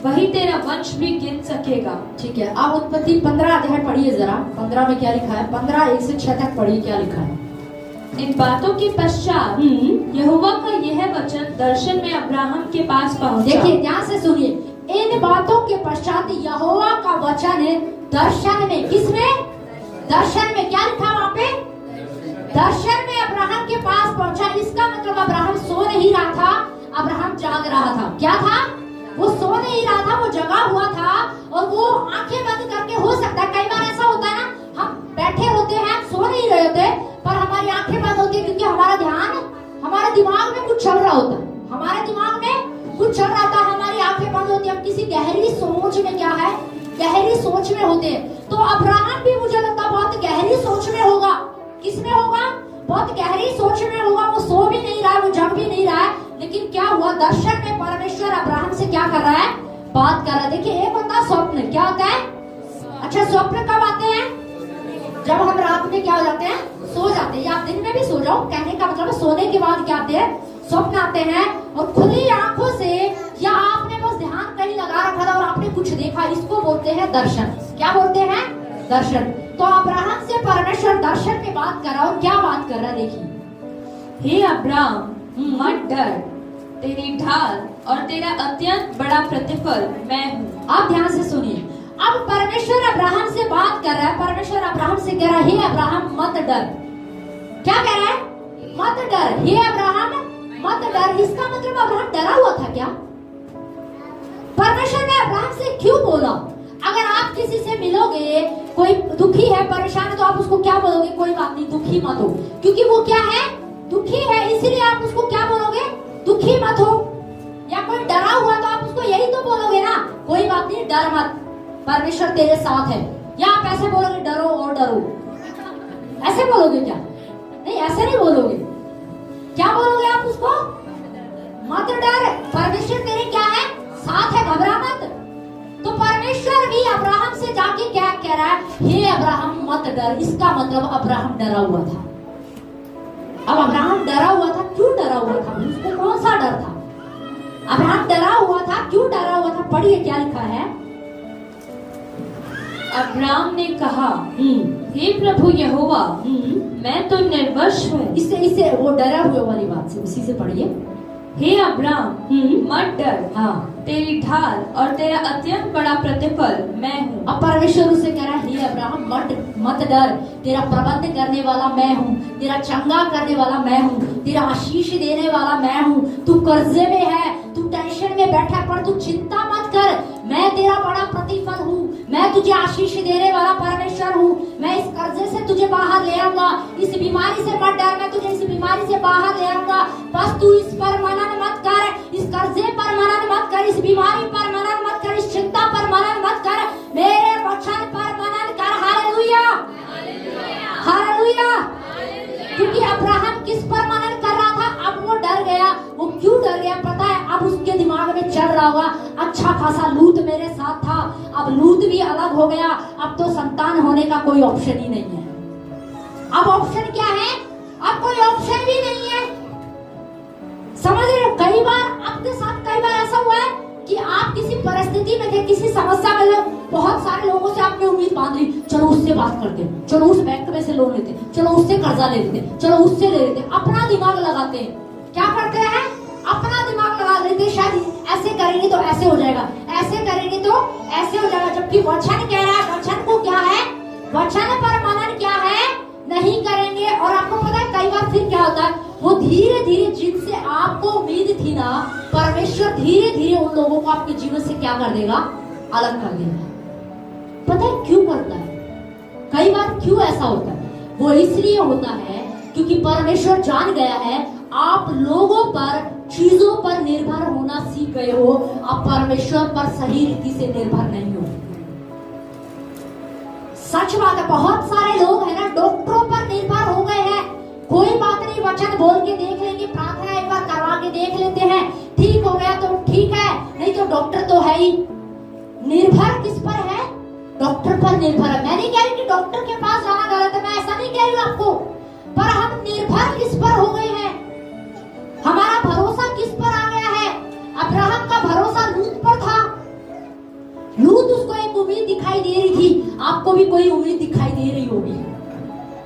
वही तेरा वंश भी गिन सकेगा। ठीक है, आप उत्पत्ति 15 अध्याय पढ़िए जरा, 15 में क्या लिखा है, 15:1 से 6 तक पढ़िए, क्या लिखा है। इन बातों के पश्चात यहोवा का यह वचन दर्शन में अब्राहम के पास पहुंचा। देखिए ध्यान से सुनिए, इन बातों के पश्चात यहोवा का वचन दर्शन में, किसमें, दर्शन में, क्या लिखा वहाँ पे, दर्शन में अब्राहम के पास पहुंचा। इसका मतलब अब्राहम सो नहीं रहा था, अब्राहम जाग रहा था। क्या था, वो सो नहीं रहा था, वो जगा हुआ था, और वो आंखें बंद करके, हो सकता है कई बार ऐसा होता है ना, हम बैठे होते हैं, सो नहीं रहे होते, पर हमारी आंखें बंद होती है, क्योंकि हमारा ध्यान हमारे दिमाग में कुछ चल रहा होता है, हमारे दिमाग में कुछ चल रहा था, हमारी आंखें बंद होती है, हम किसी गहरी सोच में, क्या है, गहरी सोच में होते हैं। तो अब्राहम भी मुझे लगता बहुत गहरी सोच में होगा। किसमें होगा, बहुत गहरी सोच में होगा। वो सो भी नहीं रहा है, वो जग भी नहीं रहा है, लेकिन क्या हुआ, दर्शन में परमेश्वर अब्राहम से क्या कर रहा है, बात कर रहा है। देखिए एक होता है स्वप्न, क्या होता है, अच्छा, स्वप्न कब आते हैं? जब हम रात में क्या हो जाते हैं? सो जाते हैं। या आप दिन में भी सो जाओ, कहने का मतलब सोने के बाद क्या आते हैं? स्वप्न आते हैं। और खुली आंखों से या आपने बस ध्यान कहीं लगा रखा था और आपने कुछ देखा, इसको बोलते हैं दर्शन। क्या बोलते हैं? दर्शन। तो अब्राहम से परमेश्वर दर्शन में बात कर रहा और क्या बात कर रहा, देखिए। हे अब्राहम, मत डर, तेरी ढाल और तेरा अत्यंत बड़ा प्रतिफल मैं हूँ। आप ध्यान से सुनिए। अब परमेश्वर अब्राहम से बात कर रहा है। परमेश्वर अब्राहम से कह रहा है, हे अब्राहम मत डर। क्या कह रहा है? मत डर। हे अब्राहम मत डर। इसका मतलब अब्राहम डरा हुआ था क्या? परमेश्वर ने अब्राहम से क्यों बोला? अगर आप किसी से मिलोगे, कोई दुखी है, परेशान है, तो आप उसको क्या बोलोगे? कोई बात नहीं, दुखी मत हो। क्योंकि वो क्या है? दुखी है, इसलिए आप उसको क्या बोलोगे? दुखी मत हो। या कोई डरा हुआ तो आप उसको यही तो बोलोगे ना, कोई बात नहीं, डर मत, परमेश्वर तेरे साथ है। या आप ऐसे बोलोगे, डरो और डरो, ऐसे बोलोगे क्या? नहीं, ऐसे नहीं बोलोगे। क्या बोलोगे आप उसको? मत डर, परमेश्वर तेरे क्या है? साथ है, घबरा मत। तो परमेश्वर भी अब्राहम से जाके क्या कह रहा है? हे अब्राहम मत डर। इसका मतलब अब्राहम डरा हुआ था। अब अब्राहम डरा हुआ था। क्यों डरा हुआ था? उसको कौन सा डर था? अब्राहम डरा हुआ था। क्यों डरा हुआ था? पढ़िए क्या लिखा है। अब्राहम ने कहा, हे प्रभु यहोवा, मैं तो निर्वश हूँ। इससे वो डरा हुए वाली बात से उसी से पढ़िए। हे अब्राहम मत डर, हाँ, तेरी ढाल और तेरा अत्यंत बड़ा प्रतिफल मैं हूँ। अब परमेश्वर उसे कह रहा है, हे अब्राहम मत डर, तेरा प्रबंध करने वाला मैं हूँ, तेरा चंगा करने वाला मैं हूँ, तेरा आशीष देने वाला मैं हूँ। तू कर्जे में है, तू टेंशन में बैठा है, पर तू चिंता मत कर, मैं तेरा बड़ा प्रतिफल हूँ, मैं तुझे आशीष देने वाला परमेश्वर हूँ। मैं इस कर्जे से तुझे बाहर ले आऊंगा, इस बीमारी से मत डर, मैं तुझे इस बीमारी से बाहर ले आऊंगा। बस तू इस पर मनन मत कर, इस कर्जे पर मनन मत कर, इस बीमारी पर मनन मत कर, इस चिंता पर मनन मत कर, मेरे वचन पर मनन कर। Hallelujah, hallelujah. क्योंकि अब्राहम किस पर मनन कर रहा था? अब वो डर गया। वो क्यों डर गया पता है? अब उसके दिमाग में चल रहा होगा, अच्छा खासा लूत मेरे साथ था, अब लूत भी अलग हो गया, अब तो संतान होने का कोई ऑप्शन ही नहीं है। अब ऑप्शन क्या है? अब कोई ऑप्शन भी नहीं है। समझ रहे हो? कई बार आपके साथ कई बार ऐसा हुआ है कि आप किसी परिस्थिति में थे, किसी समस्या में थे, बहुत सारे लोगों से आपने उम्मीद बांध ली, चलो उससे बात करते, चलो उस बैंक में से लोन लेते, चलो उससे कर्जा ले लेते, चलो उससे ले लेते। अपना दिमाग लगाते हैं। क्या करते हैं? अपना दिमाग लगा लेते, शायद ऐसे करेंगे तो ऐसे हो जाएगा, ऐसे करेंगे तो ऐसे हो जाएगा। जबकि वचन कह रहा है, वचन को क्या है? वचन पर मनन क्या है? नहीं करेंगे। और आपको पता है कई बार फिर क्या होता है? वो धीरे धीरे जिनसे आपको उम्मीद थी ना, परमेश्वर धीरे धीरे उन लोगों को आपके जीवन से क्या कर देगा? अलग कर देगा। पता है क्यों करता है? कई बार क्यों ऐसा होता है? वो इसलिए होता है क्योंकि परमेश्वर जान गया है आप लोगों पर, चीजों पर निर्भर होना सीख गए हो, आप परमेश्वर पर सही रीति से निर्भर नहीं हो। सच बात है, बहुत सारे लोग है ना डॉक्टरों पर निर्भर हो गए हैं। कोई बात नहीं, वचन बोल के देख लेंगे, प्रार्थना एक बार करवा के देख लेते हैं, ठीक हो गया तो ठीक है, नहीं तो डॉक्टर तो है ही। निर्भर किस पर है? डॉक्टर पर निर्भर है। मैं नहीं कह रही कि डॉक्टर के पास जाना गलत है, मैं ऐसा नहीं कह रही हूँ आपको, पर हम निर्भर किस पर हो गए हैं? हमारा भरोसा किस पर आ गया है? अब्राहम का भरोसा लूत पर था। लूत उसको एक उम्मीद दिखाई दे रही थी, आपको भी कोई उम्मीद दिखाई दे रही होगी।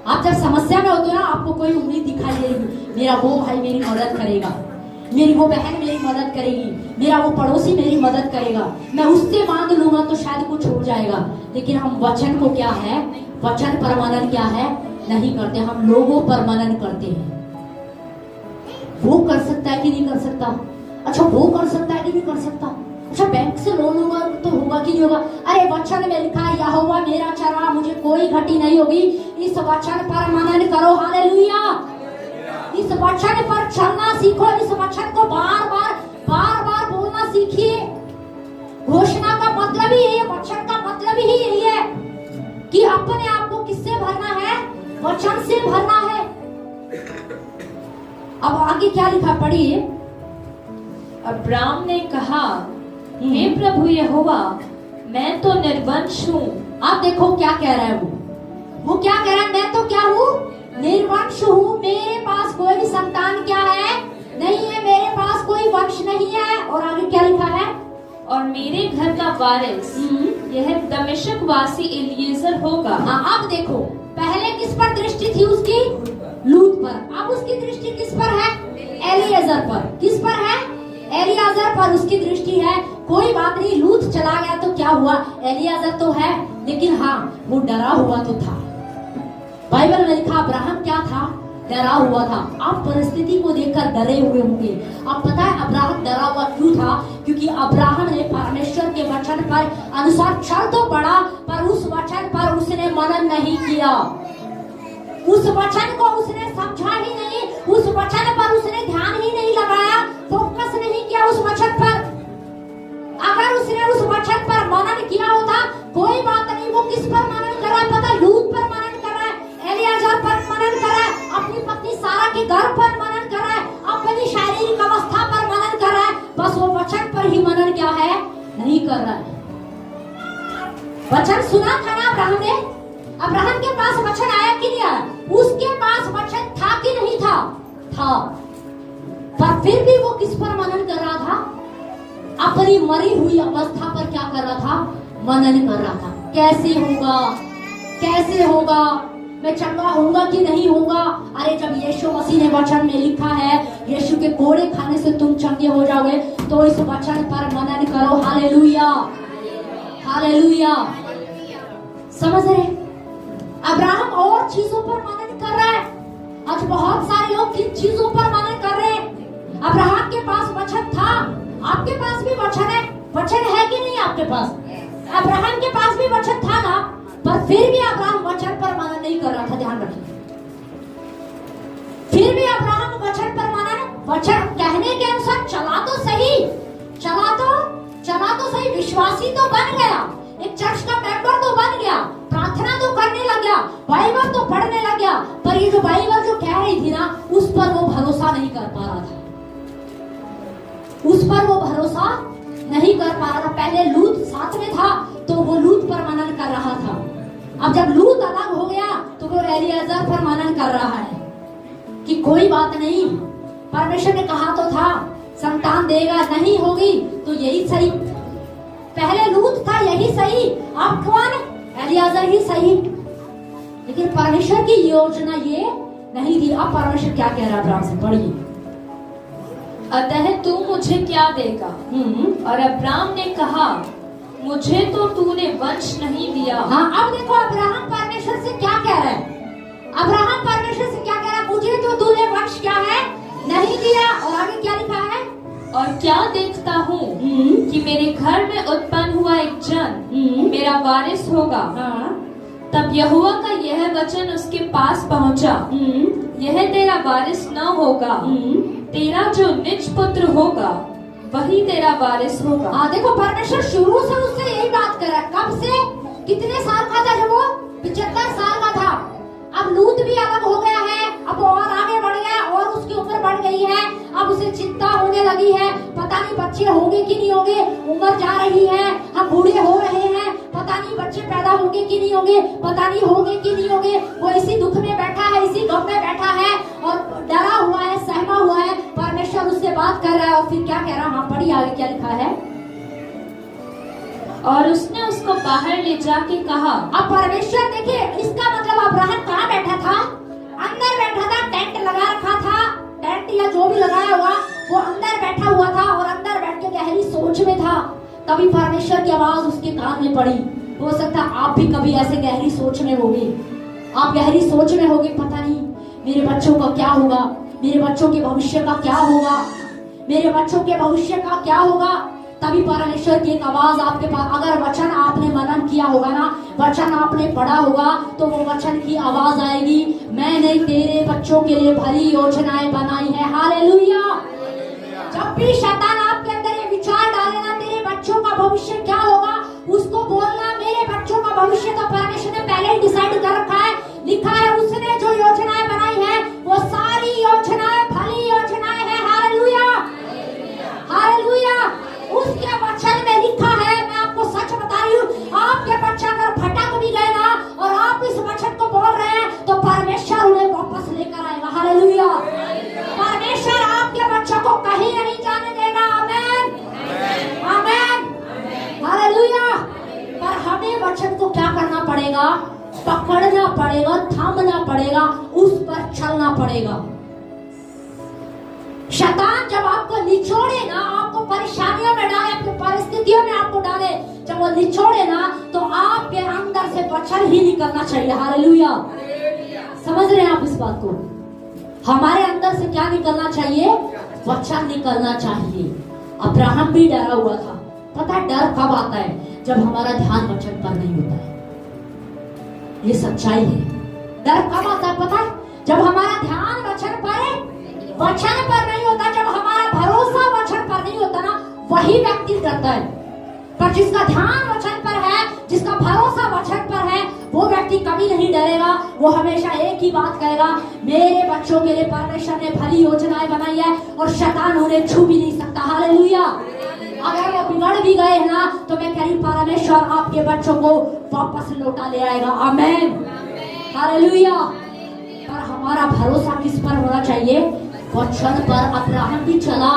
आप जब समस्या में होते हो ना, आपको कोई उम्मीद दिखाई दे रही, मेरा वो भाई मेरी मदद करेगा, मेरी वो बहन मेरी मदद करेगी, मेरा वो पड़ोसी मेरी मदद करेगा, मैं उससे मांग लूंगा तो शायद कुछ हो जाएगा। लेकिन हम वचन को क्या है? वचन पर मनन क्या है? नहीं करते। हम लोगों पर मनन करते हैं। वो कर सकता है कि नहीं कर सकता? अच्छा वो कर सकता है कि नहीं कर सकता? अच्छा बैंक से लोन होगा तो होगा कि नहीं होगा? अरे वचन में लिखा है, यहोवा मेरा चरवाहा, मुझे कोई घटी नहीं होगी। इस वचन पर मनन करो। हालेलुया। इस वचन पर चलना सीखो, इस वचन को बार बार बोलना सीखिए। घोषणा का मतलब ही यही है, वचन का मतलब ही यही है कि अपने आप को किससे भरना है? वचन से भरना है। अब आगे क्या लिखा पढ़िए। अब्राम ने कहा, हे प्रभु यहोवा, मैं तो निर्वंश हूँ आप देखो क्या कह रहा है वो क्या कह रहा है, मैं तो क्या हूँ, निर्वंश हूँ, मेरे पास कोई संतान क्या है, नहीं है, मेरे पास कोई वंश नहीं है। और आगे क्या लिखा है, और मेरे घर का वारिस यह दमिश्क वासी एलीएजर होगा। हाँ, अब देखो, पहले किस पर दृष्टि थी उसकी, लूत पर, अब उसकी दृष्टि किस पर है, एलीएजर पर। किस पर है, एलीएजर पर उसकी दृष्टि है। कोई बात नहीं, लूत चला गया तो क्या हुआ, एलीएजर तो है, लेकिन हाँ वो डरा हुआ तो था। बाइबल में लिखा अब्राहम क्या था, डरा हुआ था। आप परिस्थिति को देखकर डरे हुए होंगे। अब पता है अब्राहम डरा हुआ क्यों था, क्योंकि अब्राहम ने परमेश्वर के वचन पर अनुसार चल तो पड़ा, पर उस वचन पर उसने मनन नहीं किया, उस वचन को उसने समझा ही नहीं, उस वचन पर उसने ध्यान ही नहीं लगाया, फोकस नहीं किया उस वचन पर। अगर उसने उस वचन पर मनन किया होता, कोई बात नहीं, वो किस पर मनन कर रहा है पता, लूत पर मनन कर रहा है, एलीएजर पर मनन कर रहा है, अपनी पत्नी सारा के घर पर मनन कर रहा है, अपनी शारीरिक अवस्था पर मनन कर रहा है, बस वो वचन पर ही मनन क्या है, नहीं कर रहा है। वचन सुना था ना अब्राहम ने, अब्राहम के पास वचन आया कि नहीं आया, उसके पास वचन था कि नहीं था, था, पर फिर भी वो किस पर मनन कर रहा था, अपनी मरी हुई अवस्था पर क्या कर रहा था, मनन कर रहा था। कैसे होगा, कैसे होगा, मैं चंगा होऊंगा कि नहीं होऊंगा। अरे जब यीशु मसीह ने वचन में लिखा है यीशु के कोड़े खाने से तुम चंगे हो जाओगे, तो इस वचन पर मनन करो। हालेलुया, हालेलुया, समझ रहे, अब्राहम और चीजों पर मनन कर रहा है। आज बहुत सारे लोग किन चीजों पर मनन कर रहे हैं। अब्राहम के पास वचन था, आपके पास भी वचन है, वचन है कि नहीं आपके पास, अब्राहम के पास भी वचन था ना, पर फिर भी अब्राहम वचन पर मनन नहीं कर रहा था। ध्यान रखिए, फिर भी अब्राहम वचन पर मनन, वचन कहने के अनुसार चला तो सही, चला तो सही, विश्वासी तो बन गया, एक चर्च का मेंबर तो बन गया, प्रार्थना तो करने लग गया, बाइबल तो पढ़ने लग गया, पर ये जो बाइबल जो कह रही थी ना, उस पर वो भरोसा नहीं कर पा रहा था, उस पर वो भरोसा नहीं कर पा रहा था। पहले लूत साथ में था तो वो लूत पर मनन कर रहा था, अब जब लूत अलग हो गया तो वो एलीएजर पर मनन कर रहा है कि कोई बात नहीं, परमेश्वर ने कहा तो था संतान देगा, नहीं होगी तो यही सही, पहले लूत था यही सही, अब कौन, एलीएजर ही सही, लेकिन परमेश्वर की योजना ये नहीं थी। अब परमेश्वर क्या कह रहा है अब्राहम से, पढ़िए, अतः तू मुझे क्या देगा, और अब्राम ने कहा मुझे तो तूने वंश नहीं दिया। हाँ, अब देखो अब्राहम परमेश्वर से क्या कह रहा है, अब्राहम परमेश्वर से क्या कह रहा है, मुझे तो तूने वंश क्या है, नहीं दिया। और आगे क्या लिखा है, और क्या देखता हूँ कि मेरे घर में उत्पन्न हुआ एक जन मेरा वारिस होगा। तब यहोवा का यह वचन उसके पास पहुँचा, यह तेरा वारिस न होगा, तेरा जो निज पुत्र होगा वही तेरा वारिस होगा। देखो परमेश्वर शुरू से उससे यही बात कर रहा है, कब से, कितने साल का था जब वो 75 साल का था। अब लूत भी अलग हो गया है, अब वो और आगे बढ़ गया और उसकी उम्र बढ़ गई है, अब उसे चिंता होने लगी है, पता नहीं बच्चे होंगे कि नहीं होंगे, उम्र जा रही है, हम बूढ़े हो रहे हैं, पता नहीं बच्चे पैदा होंगे कि नहीं होंगे, पता नहीं होंगे कि नहीं होंगे। वो इसी दुख में बैठा है, इसी गम में बैठा है और डरा हुआ है, सहमा हुआ है। परमेश्वर उससे बात कर रहा है और फिर क्या कह रहा है, हाँ पढ़िए आगे क्या लिखा है, और उसने उसको बाहर ले जाके कहा। अब परमेश्वर देखिए, इसका मतलब अब्राहम कहाँ बैठा था, अंदर बैठा था, टेंट लगा रखा था, टेंट या जो भी लगाया हुआ, वो अंदर बैठा हुआ था और अंदर बैठ के गहरी सोच में था। तभी परमेश्वर की आवाज उसके कान में पड़ी। हो सकता है आप भी कभी ऐसे गहरी सोच में होगे, आप गहरी सोच में होगे, पता नहीं मेरे बच्चों का क्या होगा, मेरे बच्चों के भविष्य का क्या होगा, मेरे बच्चों के भविष्य का क्या होगा। तभी परमेश्वर की एक आवाज आपके पास, अगर वचन आपने मनन किया होगा ना, वचन आपने पढ़ा होगा, तो वो वचन की आवाज आएगी, मैंने तेरे बच्चों के लिए भली योजनाएं बनाई है। हालेलुया। जब भी शैतान आपके अंदर ये विचार डाले ना तेरे बच्चों का भविष्य क्या होगा, उसको बोलना मेरे बच्चों का भविष्य तो परमेश्वर ने पहले ही डिसाइड कर रखा है, लिखा है, उसने जो योजनाएं बनाई है वो सारी योजनाएं भली योजनाएं है। Hallelujah, hallelujah. उसके वचन में लिखा है, मैं आपको सच बता रही हूँ, आपके बच्चा अगर भटक हमें वचन को क्या करना पड़ेगा? पकड़ना पड़ेगा, थामना पड़ेगा, उस पर चलना पड़ेगा। शैतान जब आपको निचोड़े ना, आपको परेशानियों में डाले, अपनी परिस्थितियों में आपको डाले, जब वो निचोड़े ना तो आपके अंदर से वचन ही निकलना चाहिए। हालेलुया। समझ रहे हैं आप इस बात को? हमारे अंदर से क्या निकलना चाहिए? वचन निकलना चाहिए। अब्राहम भी डरा हुआ था। पता है डर कब आता है? जब हमारा ध्यान वचन पर नहीं होता है। ये सच्चाई है। डर कब आता है पता है? जब हमारा ध्यान वचन पर नहीं होता, जब हमारा भरोसा वचन पर नहीं होता ना, वही व्यक्ति डरता है। पर जिसका ध्यान वचन पर है, जिसका भरोसा वचन पर है, वो व्यक्ति कभी नहीं डरेगा। वो हमेशा एक ही बात कहेगा, मेरे बच्चों के लिए परमेश्वर ने भली योजनाएं बनाई है और शैतान उन्हें छू भी नहीं सकता। हालेलुया। अगर वो बिगड़ भी गए हैं ना, तो मैं कह रही परमेश्वर आपके बच्चों को वापस लौटा ले आएगा। आमेन। हालेलुया। पर हमारा भरोसा किस पर होना चाहिए? वचन पर। अब्राहम भी चला,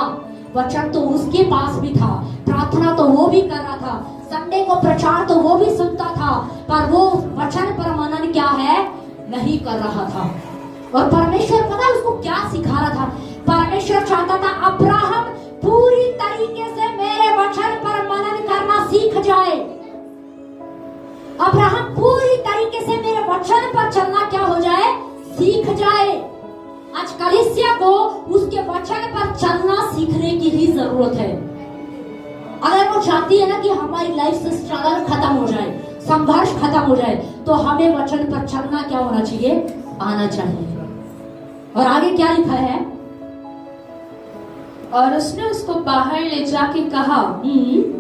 वचन तो उसके पास भी था, प्रार्थना तो वो भी कर रहा था, संडे को प्रचार तो वो भी सुनता था, पर वो वचन पर मनन क्या है? नहीं कर रहा था। और परमेश्वर पता है उसको क्या सिखा रहा था? परमेश्वर चाहता था अब्राहम पूरी तरीके से मेरे वचन पर मनन करना सीख जाए। अब्राहम पूरी तरीके से मेरे वचन पर चलना क्या हो जाए? सीख जाए। आज कलीसिया को उसके वचन पर चलना सीखने की ही जरूरत है। अगर वो चाहती है ना कि हमारी लाइफ से स्ट्रगल खत्म हो जाए, संघर्ष खत्म हो जाए, तो हमें वचन पर चलना क्या होना चाहिए? आना चाहिए। और आगे क्या लिखा है? और उसने उसको बाहर ले जाके कहा,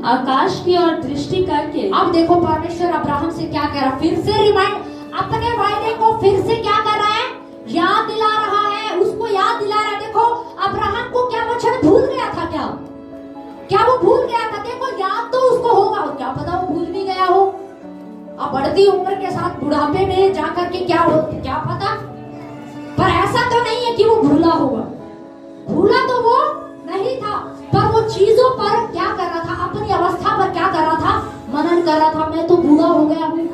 आकाश की ओर दृष्टि करके। अब देखो परमेश्वर अब्राहम से क्या कह रहा, फिर से रिमाइंड, अपने वायदे को फिर से क्या कर रहा है? याद दिला रहा है, उसको याद दिला रहा है। देखो अब्राहम को क्या वचन भूल गया था? क्या वो भूल गया था? देखो याद तो उसको होगा, क्या पता वो भूल भी गया हो। अब बढ़ती उम्र के साथ बुढ़ापे में जाकर के क्या पता। पर ऐसा तो नहीं है कि वो भूला होगा, भूला तो वो नहीं था, पर वो चीजों पर क्या कर रहा था? अपनी अवस्था पर क्या कर रहा था? मनन कर रहा था। मैं तो बूढ़ा हो गया हूँ,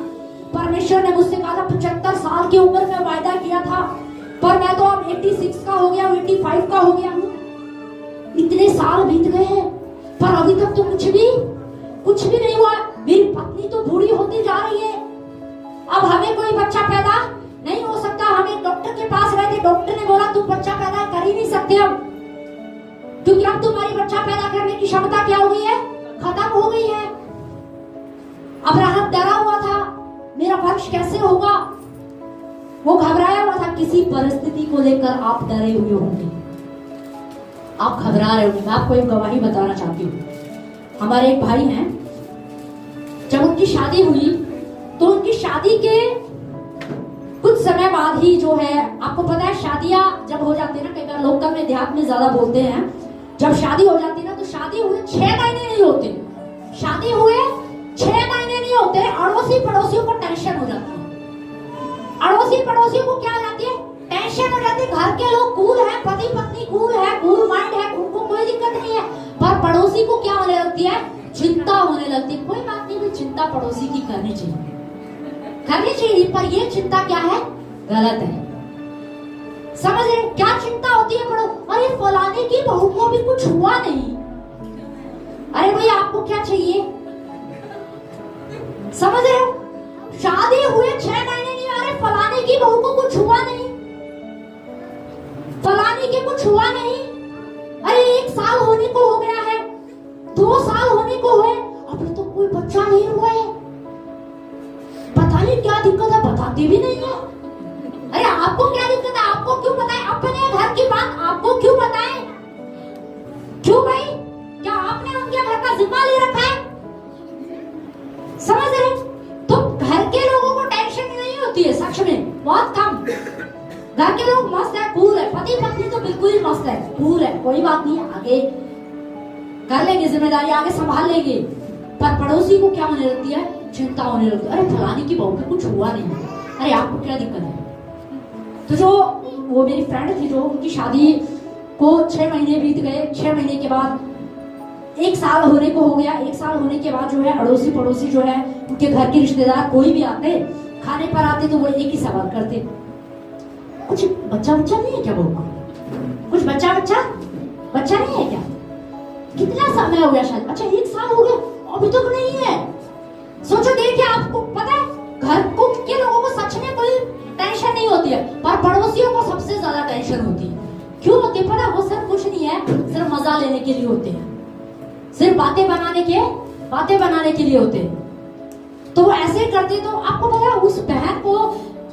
परमेश्वर ने मुझसे कहा था 75 साल की उम्र में वायदा किया था, पर मैं तो अब 86 का हो गया हूँ, 85 का हो गया हूँ। इतने साल बीत गए हैं, पर अभी तक तो कुछ भी नहीं हुआ। मेरी पत्नी तो बूढ़ी होती जा रही है, अब हमें कोई बच्चा पैदा नहीं हो सकता। हम एक डॉक्टर के पास गए थे, डॉक्टर ने बोला तुम बच्चा पैदा कर ही नहीं सकते अब, क्योंकि अब तुम्हारी बच्चा पैदा करने की क्षमता क्या हो गई है? खत्म हो गई है। अब्राहम डरा हुआ था, मेरा वंश कैसे होगा? वो घबराया हुआ था। किसी परिस्थिति को लेकर आप डरे हुए होंगे, आप घबरा रहे होंगे। मैं आपको एक गवाही बताना चाहती हूँ। हमारे एक भाई हैं, जब उनकी शादी हुई तो उनकी शादी के कुछ समय बाद ही जो है, आपको पता है शादियां जब हो जाती है ना, कई बार लोकल में देहात में ज्यादा बोलते हैं, जब शादी हो जाती है ना तो शादी हुए 6 महीने नहीं होते, शादी हुए 6 महीने नहीं होते, अड़ोसी पड़ोसियों को टेंशन हो जाती है। अड़ोसी पड़ोसियों को क्या हो जाती है? टेंशन हो जाती है। घर के लोग कूल है, पति पत्नी कूल है, कूल माइंड है, उनको कोई दिक्कत नहीं है, पर पड़ोसी को क्या होने लगती है? चिंता होने लगती है। कोई बात नहीं, चिंता पड़ोसी की करनी चाहिए, पर ये चिंता क्या है? गलत है। समझ रहे? क्या चिंता होती है? अरे फलाने की बहू को भी कुछ हुआ नहीं। अरे भाई आपको क्या चाहिए? समझ रहे हो? शादी हुए 6 महीने नहीं, अरे फलाने की बहू को कुछ हुआ नहीं, फलाने के कुछ हुआ नहीं। अरे 1 साल होने को हो गया है, 2 साल होने को हुए, अभी तो कोई बच्चा नहीं हुआ है, पता नहीं क्या दिक्कत है, बताते भी नहीं है। अरे आपको क्या दिक्कत है? आपको क्यों बताएं? अपने घर की बात आपको क्यों बताएं? क्यों भाई? क्या आपने उनके घर का जिम्मा ले रखा है? समझ रहे? तो घर के लोगों को टेंशन नहीं होती है, सच में बहुत कम। घर के लोग मस्त है, कूल है, पति पत्नी तो बिल्कुल ही मस्त है, कूल है, कोई बात नहीं, आगे कर लेंगे, जिम्मेदारी आगे संभाल लेंगे। पर पड़ोसी को क्या होने लगती है? चिंता होने लगती है। अरे फलानी की बहू को कुछ हुआ नहीं, अरे आपको क्या दिक्कत है? तो जो वो मेरी फ्रेंड थी, जो उनकी शादी को 6 महीने बीत गए, 6 महीने के बाद 1 साल होने को हो गया। 1 साल होने के बाद जो है अड़ोसी पड़ोसी जो है, उनके घर के रिश्तेदार कोई भी आते, खाने पर आते तो वो एक ही सवाल करते, कुछ बच्चा नहीं है क्या बहू को? कुछ बच्चा नहीं है क्या? कितना समय हो गया? शायद अच्छा 1 साल हो गया, अभी तक नहीं है। सोचो, देखिए, आपको पता है घर को के लोगों को सच में कोई टेंशन नहीं होती है, पर पड़ोसियों को सबसे ज्यादा टेंशन होती है। क्यों होती है पता? वो सिर्फ कुछ नहीं है, सिर्फ मजा लेने के लिए होते हैं, सिर्फ बातें बनाने के लिए होते हैं। तो वो ऐसे करते, तो आपको पता है उस बहन को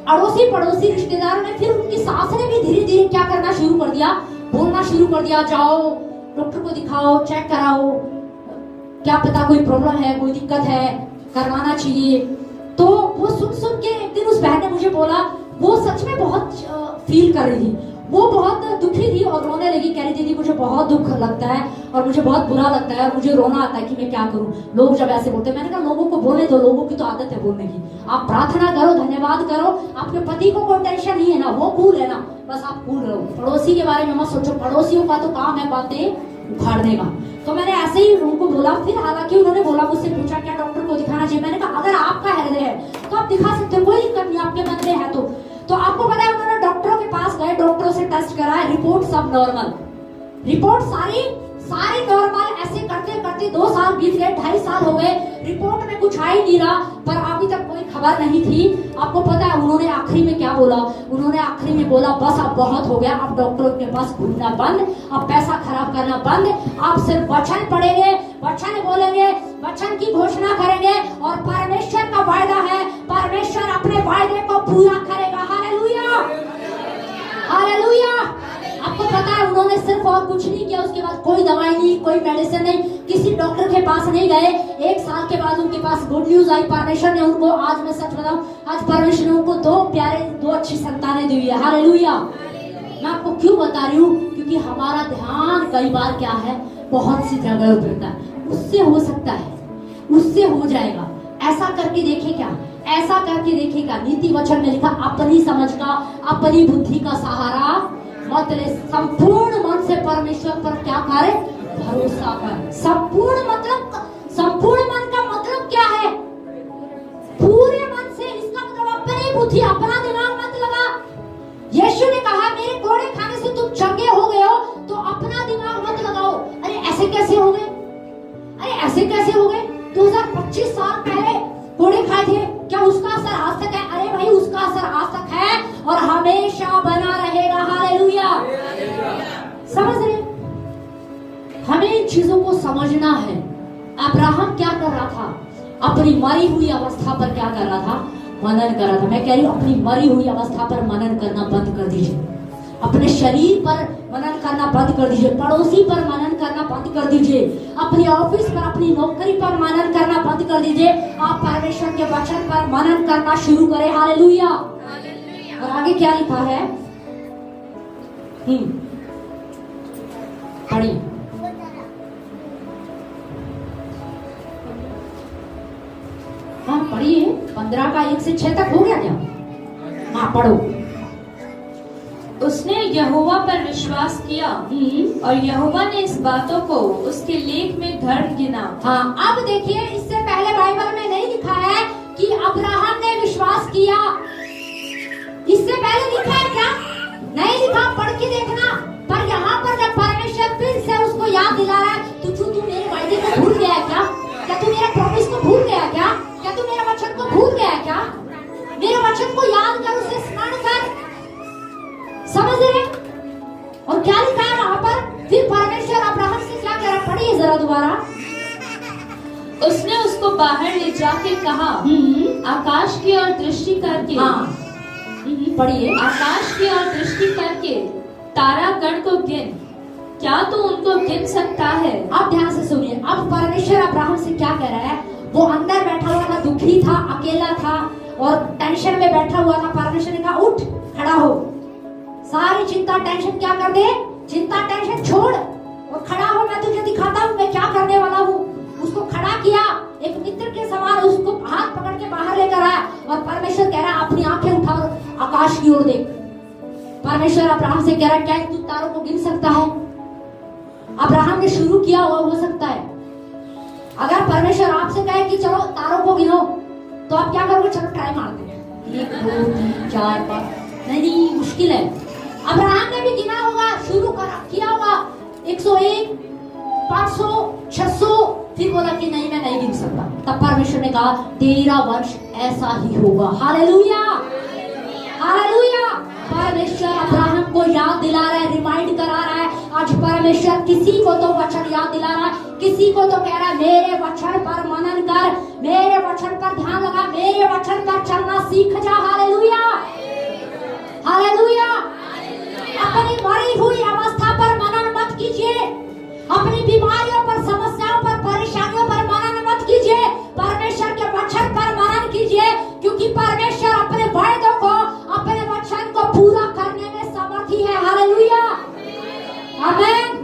अड़ोसी पड़ोसी रिश्तेदारों ने, फिर उनकी सास ने भी धीरे धीरे क्या करना शुरू कर दिया, बोलना शुरू कर दिया, जाओ डॉक्टर को दिखाओ, चेक कराओ, क्या पता कोई प्रॉब्लम है, कोई दिक्कत है, करवाना चाहिए। तो वो सुन के एक दिन उस बहन ने मुझे बोला, वो सच में बहुत फील कर रही थी, वो बहुत दुखी थी और रोने लगी, कह रही थी मुझे बहुत दुख लगता है और मुझे बहुत बुरा लगता है और मुझे रोना आता है कि मैं क्या करूं, लोग जब ऐसे बोलते हैं। मैंने कहा लोगों को बोलने दो, लोगों की तो आदत है बोलने की, आप प्रार्थना करो, धन्यवाद करो, आपके पति को कोई टेंशन नहीं है ना, वो कूल है ना, बस आप कूल रहो। पड़ोसी के बारे में मत सोचो, पड़ोसियों का तो काम है बातें उखाड़ने का। तो मैंने ऐसे ही उनको बोला, फिर हालांकि उन्होंने बोला, मुझसे पूछा क्या डॉक्टर को दिखाना चाहिए? मैंने कहा अगर आपका हृदय है तो आप दिखा सकते हो, कोई दिक्कत नहीं, आपके मन में है तो आपको पता है उन्होंने डॉक्टरों के पास गए, डॉक्टरों से टेस्ट कराया, रिपोर्ट सब नॉर्मल, रिपोर्ट सारी नॉर्मल। ऐसे करते करते 2 साल बीत गए, 2.5 साल हो गए, रिपोर्ट में कुछ आ ही नहीं रहा, पर अभी तक कोई खबर नहीं थी। आपको पता है उन्होंने आखिरी में क्या बोला? उन्होंने आखिरी में बोला बस अब बहुत हो गया, अब डॉक्टरों के पास घूमना बंद, अब पैसा खराब करना बंद, आप सिर्फ वचन पढ़ेंगे, वचन बोलेंगे, वचन की घोषणा करेंगे और परमेश्वर का वायदा है, परमेश्वर अपने वायदे को पूरा करेगा। Hallelujah, hallelujah. आपको पता है उन्होंने सिर्फ और कुछ नहीं किया, उसके बाद कोई दवाई नहीं, कोई मेडिसिन नहीं, किसी डॉक्टर के पास नहीं गए। 1 साल के बाद उनके पास गुड न्यूज आई, परमेश्वर ने उनको, आज मैं सच बताऊं, आज परमेश्वर ने उनको 2 अच्छी संतानें दी है। हालेलुया। मैं आपको क्यों बता रही हूँ? क्योंकि हमारा ध्यान कई बार क्या है, बहुत सी जगह उतरता है, उससे हो सकता है, उससे हो जाएगा, ऐसा करके देखे क्या, ऐसा करके देखेगा। नीति वचन में लिखा, अपनी समझ का, अपनी बुद्धि का सहारा मत ले, संपूर्ण मन से परमेश्वर पर क्या करे, भरोसा कर। संपूर्ण मन का मतलब क्या है? पूरे मन से, इसका मतलब अपनी बुद्धि, अपना दिमाग मत लगा। यीशु ने कहा मेरे कोड़े खाने से तुम चंगे हो गए हो, तो अपना दिमाग मत लगाओ। अरे ऐसे कैसे हो गए, 2025 साल पहले कोड़े खाए थे, क्या उसका असर आज तक है? अरे भाई उसका असर आज तक है और हमेशा बना रहेगा। हालेलुया। समझ रहे? हमें इन चीजों को समझना है। अब्राहम क्या कर रहा था? अपनी मरी हुई अवस्था पर क्या कर रहा था? मनन कर रहा था। मैं कह रही हूँ अपनी मरी हुई अवस्था पर मनन करना बंद कर दीजिए, अपने शरीर पर मनन करना बंद कर दीजिए, पड़ोसी पर मनन करना बंद कर दीजिए, अपनी ऑफिस पर, अपनी नौकरी पर मनन करना बंद कर दीजिए। आप परमेश्वर के वचन पर मनन करना शुरू करें। हालेलुया। और आगे क्या लिखा है? पढ़िए। हाँ पढ़िए, 15 का 1 से 6 तक हो गया क्या? हाँ पढ़ो। उसने यहोवा पर विश्वास किया और यहोवा ने इस बातों को उसके लेख में धर्म गिना। हाँ, अब देखिए, इससे पहले बाइबल में नहीं लिखा है कि अब्राहम ने विश्वास किया। इससे पहले लिखा है क्या? नहीं लिखा, पढ़ के देखना। पर यहाँ पर जब परमेश्वर फिर से उसको याद दिला रहा है, तू मेरे वायदे को भूल गया है क्या? क्या तू मेरे प्रॉमिस को भूल गया क्या? क्या तू मेरे वचन को भूल गया क्या? मेरे वचन को याद कर, उसे स्मरण कर। समझ रहे? और क्या लिखा है वहां पर? फिर परमेश्वर अब्राहम से क्या कह रहा? पढ़िए जरा दोबारा। उसने उसको बाहर ले जाके कहा, आकाश की ओर दृष्टि करके, पढ़िए, आकाश की ओर दृष्टि करके तारागण को गिन, क्या तू उनको गिन सकता है? अब ध्यान से सुनिए। अब परमेश्वर अब्राहम से क्या कह रहा है? वो अंदर बैठा हुआ था, दुखी था, अकेला था और टेंशन में बैठा हुआ था। परमेश्वर ने कहा उठ, खड़ा हो, सारी चिंता टेंशन क्या कर दे, चिंता टेंशन छोड़ और खड़ा हो, मैं तुझे दिखाता हूँ मैं क्या करने वाला हूँ। उसको खड़ा किया, एक मित्र के समान उसको हाथ पकड़ के बाहर लेकर आया और परमेश्वर कह रहा है अपनी आंखें उठा और आकाश की ओर देख। परमेश्वर अब्राहम से कह रहा है क्या तू तारों को गिन सकता है? अब्राहम ने शुरू किया हुआ हो सकता है, अगर परमेश्वर आपसे कहे कि चलो तारों को गिनो, तो आप क्या करोगे? चलो ट्राई मारते हैं, 1 2 3 4 5। नहीं, मुश्किल है। अब्राहम ने भी गिना होगा, शुरू किया होगा 101 500 600, फिर बोला कि नहीं, मैं नहीं गिन सकता। तब परमेश्वर ने कहा तेरा वंश ऐसा ही होगा। Hallelujah, hallelujah. परमेश्वर अब्राहम को याद दिला रहा है, रिमाइंड करा रहा है। आज परमेश्वर किसी को तो वचन याद दिला रहा है, किसी को तो कह रहा है मेरे वचन पर मनन कर, मेरे वचन पर ध्यान लगा, मेरे वचन पर चलना सीख जा। Hallelujah, hallelujah. अपनी मरी हुई अवस्था पर मनन मत कीजिए, अपनी बीमारियों पर, समस्याओं पर, परेशानियों पर मनन मत कीजिए, परमेश्वर के वचन पर मनन कीजिए, क्योंकि परमेश्वर अपने वायदों को, अपने वचन को पूरा करने में समर्थी है। हालेलुया, आमीन।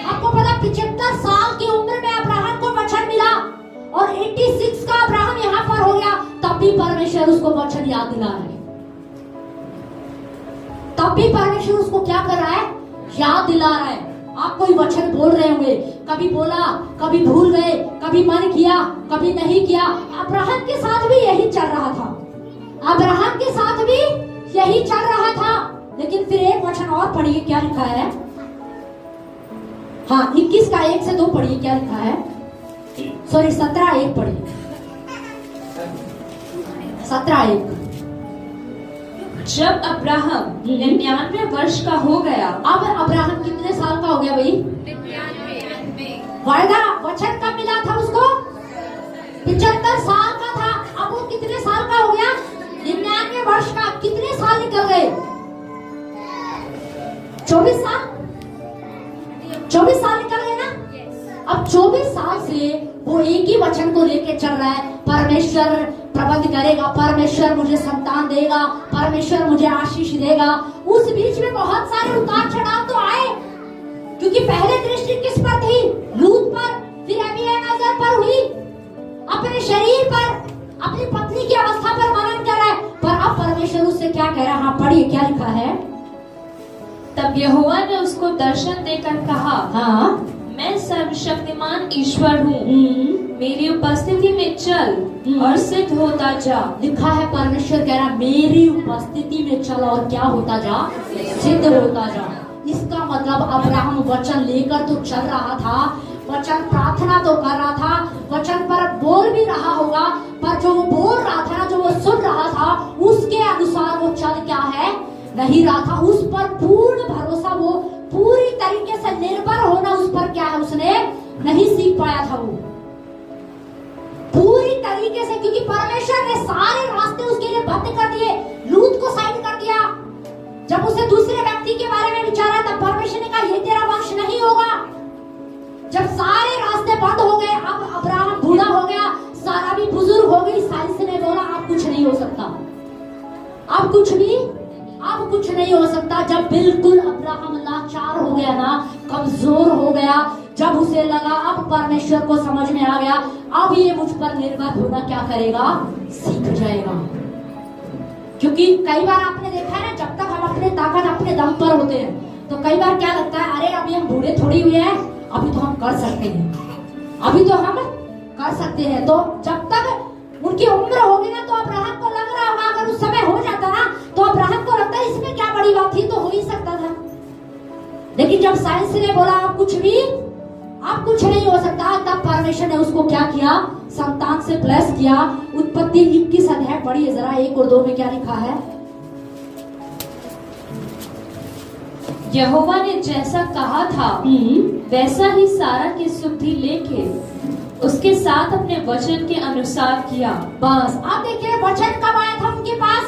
आपको पता 75 साल की उम्र में अब्राहम को वचन मिला और 86 का अब्राहम यहाँ पर हो गया, तब भी परमेश्वर उसको वचन याद दिला रहा है। तब भी परमेश्वर उसको क्या कर रहा है? याद दिला रहा है। आप कोई वचन बोल रहे होंगे, कभी बोला, कभी भूल गए, कभी मन किया, कभी नहीं किया। अब्राहम के साथ भी यही चल रहा था, अब्राहम के साथ भी यही चल रहा था। लेकिन फिर एक वचन और पढ़िए, क्या लिखा है? हाँ, 21 का 1 से 2 पढ़िए, क्या लिखा है? सॉरी 17:1 पढ़िए, 17:1। जब अब्राहम 99 वर्ष का हो गया। अब अब्राहम कितने साल का हो गया भाई? 99। वायदा वचन कब मिला था उसको? 75 साल का था। अब वो कितने साल का हो गया? 99 वर्ष का। कितने साल निकल गए? 24 साल, 24 साल निकल गए ना। अब 24 साल से वो एक ही वचन को लेके चल रहा है, परमेश्वर प्रबंध करेगा, परमेश्वर मुझे संतान देगा, परमेश्वर मुझे आशीष देगा। उस बीच में बहुत सारे उतार चढ़ाव तो आए, क्योंकि पहले दृष्टि किस पर थी? लूत पर, फिर अबीएनेज़र पर हुई, अपने शरीर पर, अपनी पत्नी की अवस्था पर मनन कर रहा है। पर अब परमेश्वर उससे क्या कह रहा है? हाँ पढ़िए, क्या लिखा है? तब यहोवा ने उसको दर्शन देकर कहा, हाँ, मैं सर्वशक्तिमान ईश्वर हूँ, मेरी उपस्थिति में चल और सिद्ध होता जा। लिखा है परमेश्वर कह रहा मेरी उपस्थिति में चल और क्या होता जा? सिद्ध होता जा। इसका मतलब अब्राहम वचन लेकर तो चल रहा था, वचन प्रार्थना तो कर रहा था, वचन पर बोल भी रहा होगा, पर जो वो बोल रहा था, जो वो सुन रहा था, उसके अनुसार वो चल क्या है? नहीं रहा था। उस पर पूर्ण भरोसा, वो पूरी तरीके से निर्भर होना उस पर क्या है? उसने नहीं सीख पाया था वो पूरी तरीके से, क्योंकि परमेश्वर ने सारे रास्ते उसके लिए बंद कर दिए, लूत को साइड कर दिया। जब उसे दूसरे व्यक्ति के बारे में विचारा, तब परमेश्वर ने कहा ये तेरा वंश नहीं होगा। जब सारे रास्ते बंद हो गए, अब अब्राहम बूढ़ा हो गया, सारा भी बुजुर्ग हो गई, साइंस ने बोला अब कुछ नहीं हो सकता, अब कुछ नहीं हो सकता। जब बिल्कुल अब्राहम लाचार हो गया ना, कमजोर हो गया, जब उसे लगा, अब परमेश्वर को समझ में आ गया, अब ये मुझ पर निर्भर होना क्या करेगा? सीख जाएगा। क्योंकि कई बार आपने देखा है ना, जब तक हम अपने ताकत, अपने दम पर होते हैं, तो कई बार क्या लगता है, अरे अभी हम बूढ़े थोड़ी हुए हैं, अभी तो हम कर सकते हैं, अभी तो हम कर सकते हैं। तो जब तक उनकी उम्र होगी ना, तो अब्राहम को लग रहा होगा, अगर उस समय हो जाता ना, तो अब्राहम को लगता है इसमें क्या बड़ी बात थी, तो हो ही सकता था। लेकिन जब साइंस ने बोला अब कुछ नहीं हो सकता, तब परमेश्वर ने उसको क्या किया? संतान से ब्लेस किया। उत्पत्ति 21 अध्याय पढ़िए जरा, 1 और 2 में क्या लिखा है? यहोवा ने जैसा कहा था वैसा ही सारा की सुधि लेके उसके साथ अपने वचन के अनुसार किया। बस आप देखिए, वचन कब आया था उनके पास?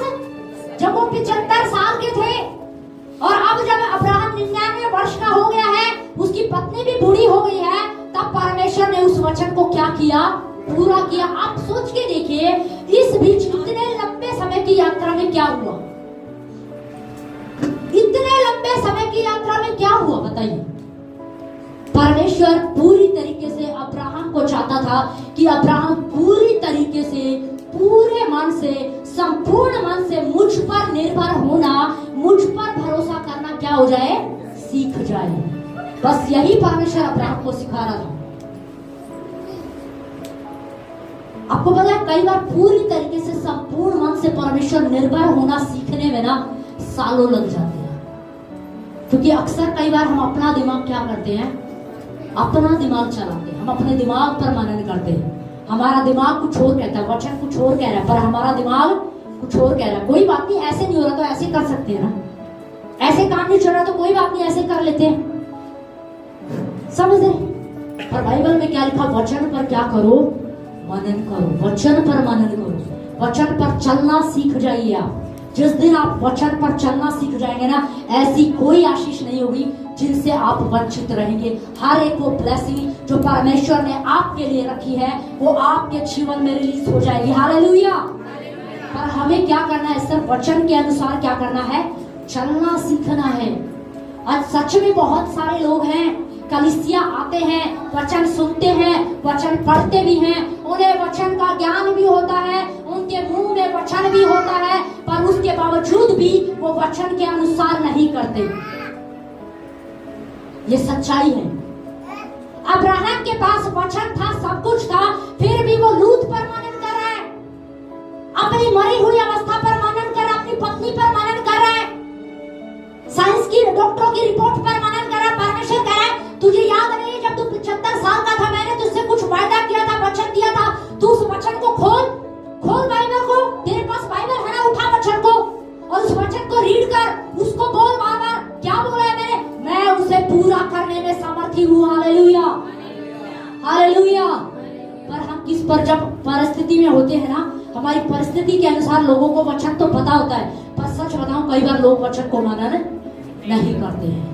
जब वो 75 साल के थे। और अब जब अब्राहम 99 वर्ष का हो गया है, उसकी पत्नी भी बूढ़ी हो गई है, तब परमेश्वर ने उस वचन को क्या किया? पूरा किया। आप सोच के देखिए, इस बीच इतने लंबे समय की यात्रा में क्या हुआ? इतने लंबे समय की यात्रा में क्या हुआ बताइए? परमेश्वर पूरी तरीके से अब्राहम को चाहता था कि अब्राहम पूरी तरीके से, पूरे मन से, संपूर्ण मन से मुझ पर निर्भर होना, मुझ पर भरोसा करना क्या हो जाए? सीख जाए। बस यही परमेश्वर अब्राहम को सिखा रहा था। आपको पता है कई बार पूरी तरीके से संपूर्ण मन से परमेश्वर निर्भर होना सीखने में ना सालों लग जाते हैं, क्योंकि अक्सर कई बार हम अपना दिमाग क्या करते हैं, अपना दिमाग चलाते हैं, हम अपने दिमाग पर मनन करते हैं। हमारा दिमाग कुछ और कहता है, वचन कुछ और कह रहा है, पर हमारा दिमाग कुछ और कह रहा है। कोई बात नहीं, ऐसे नहीं हो रहा तो ऐसे कर सकते हैं ना, ऐसे काम नहीं चल रहा तो कोई बात नहीं, ऐसे कर लेते हैं, समझ रहे। पर बाइबल में क्या लिखा, वचन पर क्या करो, मनन करो, वचन पर मनन करो, वचन पर चलना सीख जाइए आप। जिस दिन आप वचन पर चलना सीख जाएंगे ना, ऐसी कोई आशीष नहीं होगी जिनसे आप वंचित रहेंगे। हर एक वो ब्लेसिंग जो परमेश्वर ने आपके लिए रखी है वो आपके जीवन में रिलीज हो जाएगी। हालेलुया। पर हमें क्या करना है, सिर्फ वचन के अनुसार क्या करना है, चलना सीखना है। आज सच में बहुत सारे लोग हैं, कलीसिया आते हैं, वचन सुनते हैं, वचन पढ़ते भी हैं, उन्हें वचन का ज्ञान भी होता है, उनके मुंह में वचन भी होता है, पर उसके बावजूद भी वो वचन के अनुसार नहीं करते। ये सच्चाई है। अब्राहम के पास वचन था, सब कुछ था, फिर भी वो लूत पर मनन कर रहा है, अपनी मरी हुई अवस्था पर मनन कर रहा है, अपनी पत्नी पर मनन कर रहा है, साइंस की डॉक्टरों की रिपोर्ट पर मनन कर रहा है। परमेश्वर कह रहा है, तुझे याद नहीं जब तू 75 साल का था, मैंने तुझसे कुछ वायदा किया था, वचन दिया था, तू उस वचन को खोल बाइबल को, तेरे पास बाइबल है ना, उठा वचन को और उस वचन को रीड कर, उसको बोल बार बार, क्या बोला है मैं उसे पूरा करने में सामर्थी हूँ। Hallelujah, hallelujah. पर हम किस पर जब परिस्थिति में होते हैं ना, हमारी परिस्थिति के अनुसार लोगों को वचन तो पता होता है, पर सच बताऊं कई बार लोग वचन को मनन नहीं करते हैं।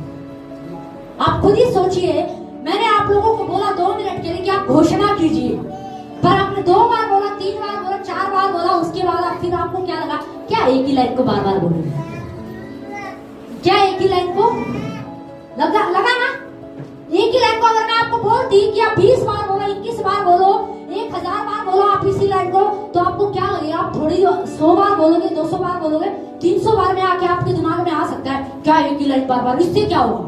आप खुद ही सोचिए, मैंने आप लोगों को बोला 2 मिनट के लिए कि आप घोषणा कीजिए, पर आपने 2 बार बोला, 3 बार बोला, 4 बार बोला, उसके बाद आप फिर आपको क्या लगा, क्या एक ही लाइन को बार बार बोलूंगी, क्या एक ही लाइन को लगा ना, एक ही लाइन को अगर मैं आपको बोलती कि आप 20 बार बोलो, 21 बार बोलो, 1000 बार बोलो आप इसी लाइन को, तो आपको क्या लगेगा, आप थोड़ी 100 बार बोलोगे, 200 बार बोलोगे, 300 बार में आके आपके दिमाग में आ सकता है, क्या एक ही लाइन बार बार, इससे क्या होगा,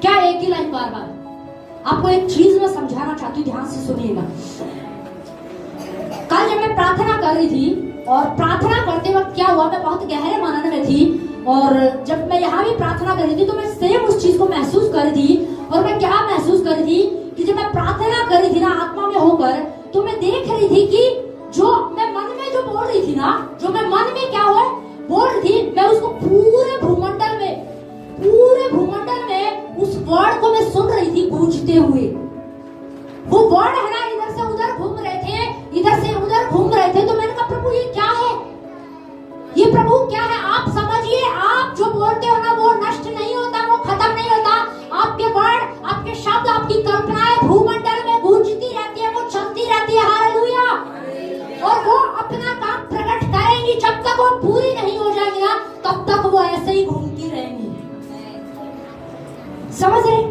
क्या एक ही लाइन बार बार। आपको एक चीज मैं समझाना चाहती हूँ, ध्यान से सुनिएगा। कल जब मैं प्रार्थना कर रही थी और प्रार्थना करते वक्त क्या हुआ, मैं बहुत गहरे मनन में थी, और जब मैं यहाँ भी प्रार्थना कर रही थी तो मैं सेम उस चीज को महसूस कर रही थी। और मैं क्या महसूस कर रही थी कि जब मैं प्रार्थना कर रही थी ना आत्मा में होकर, तो मैं देख रही थी कि जो मैं मन में जो बोल रही थी ना, जो मैं मन में क्या हुआ बोल रही थी, मैं उसको पूरे भूमंडल में उस वर्ड को मैं सुन रही थी गूंजते हुए। वो वर्ड है ना, इधर से उधर घूम रहे थे, इधर से उधर घूम रहे थे, तो मैंने कहा प्रभु ये क्या है, ये प्रभु क्या है। आप समझिए, आप जो बोलते हो ना वो नष्ट नहीं होता, वो खत्म नहीं होता। आपके वर्ड, आपके शब्द, आपकी कल्पनाएं भूमंडल में गूंजती रहती है, वो चलती रहती है। हालेलुया। और वो अपना काम प्रकट करेंगी, जब तक वो पूरी नहीं हो जाएगी ना, तब तक वो ऐसे ही घूमती रहेंगी। समझ रहे?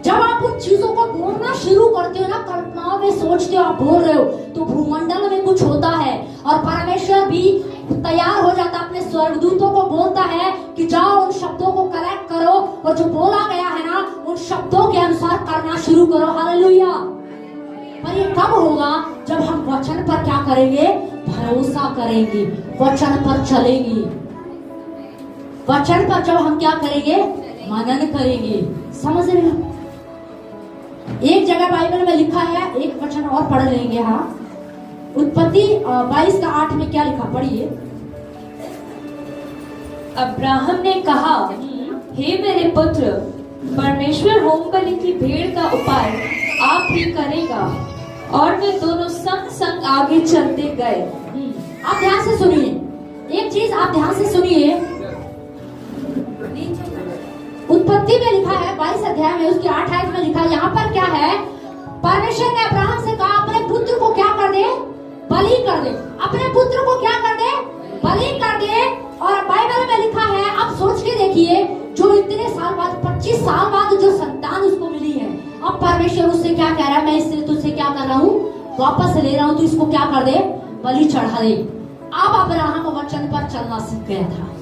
जब आप उन चीजों को बोलना शुरू करते हो ना, कल्पनाओं में सोचते हो, आप बोल रहे हो, तो भूमंडल में कुछ होता है, और परमेश्वर भी तैयार हो जाता, अपने स्वर्गदूतों को बोलता है कि जाओ उन शब्दों को करेक्ट करो, और जो बोला गया है ना उन शब्दों के अनुसार करना शुरू करो। हालेलुया। पर ये कब होगा, जब हम वचन पर क्या करेंगे, भरोसा करेंगे, वचन पर चलेंगे। वचन पर जब हम क्या करेंगे, मनन करेंगे। समझ रहे हो? एक जगह बाइबल में लिखा है, एक वचन और पढ़ लेंगे। हाँ, उत्पत्ति 22:8 में क्या लिखा, पढ़िए। अब्राहम ने कहा, हे मेरे पुत्र, परमेश्वर होम बलि की भेड़ का उपाय आप ही करेगा। और वे दोनों संग संग आगे चलते गए। आप ध्यान से सुनिए, एक चीज आप ध्यान से सुनिए। उत्पत्ति में लिखा है 22 अध्याय में उसकी 8 आयत में लिखा है, यहाँ पर क्या है, परमेश्वर ने अब्राहम से कहा अपने पुत्र को क्या कर दे, बलि कर दे। अपने पुत्र को क्या कर दे, बलि कर दे। और बाइबल में लिखा है, आप सोच के देखिए, जो इतने साल बाद, 25 साल बाद जो संतान उसको मिली है, अब परमेश्वर उससे क्या कह रहा है, मैं इससे तुझसे क्या कर रहा हूँ, वापस ले रहा हूँ, तो इसको क्या कर दे, बलि चढ़ा दे। अब अब्राहम वचन पर चलना सीख गया था।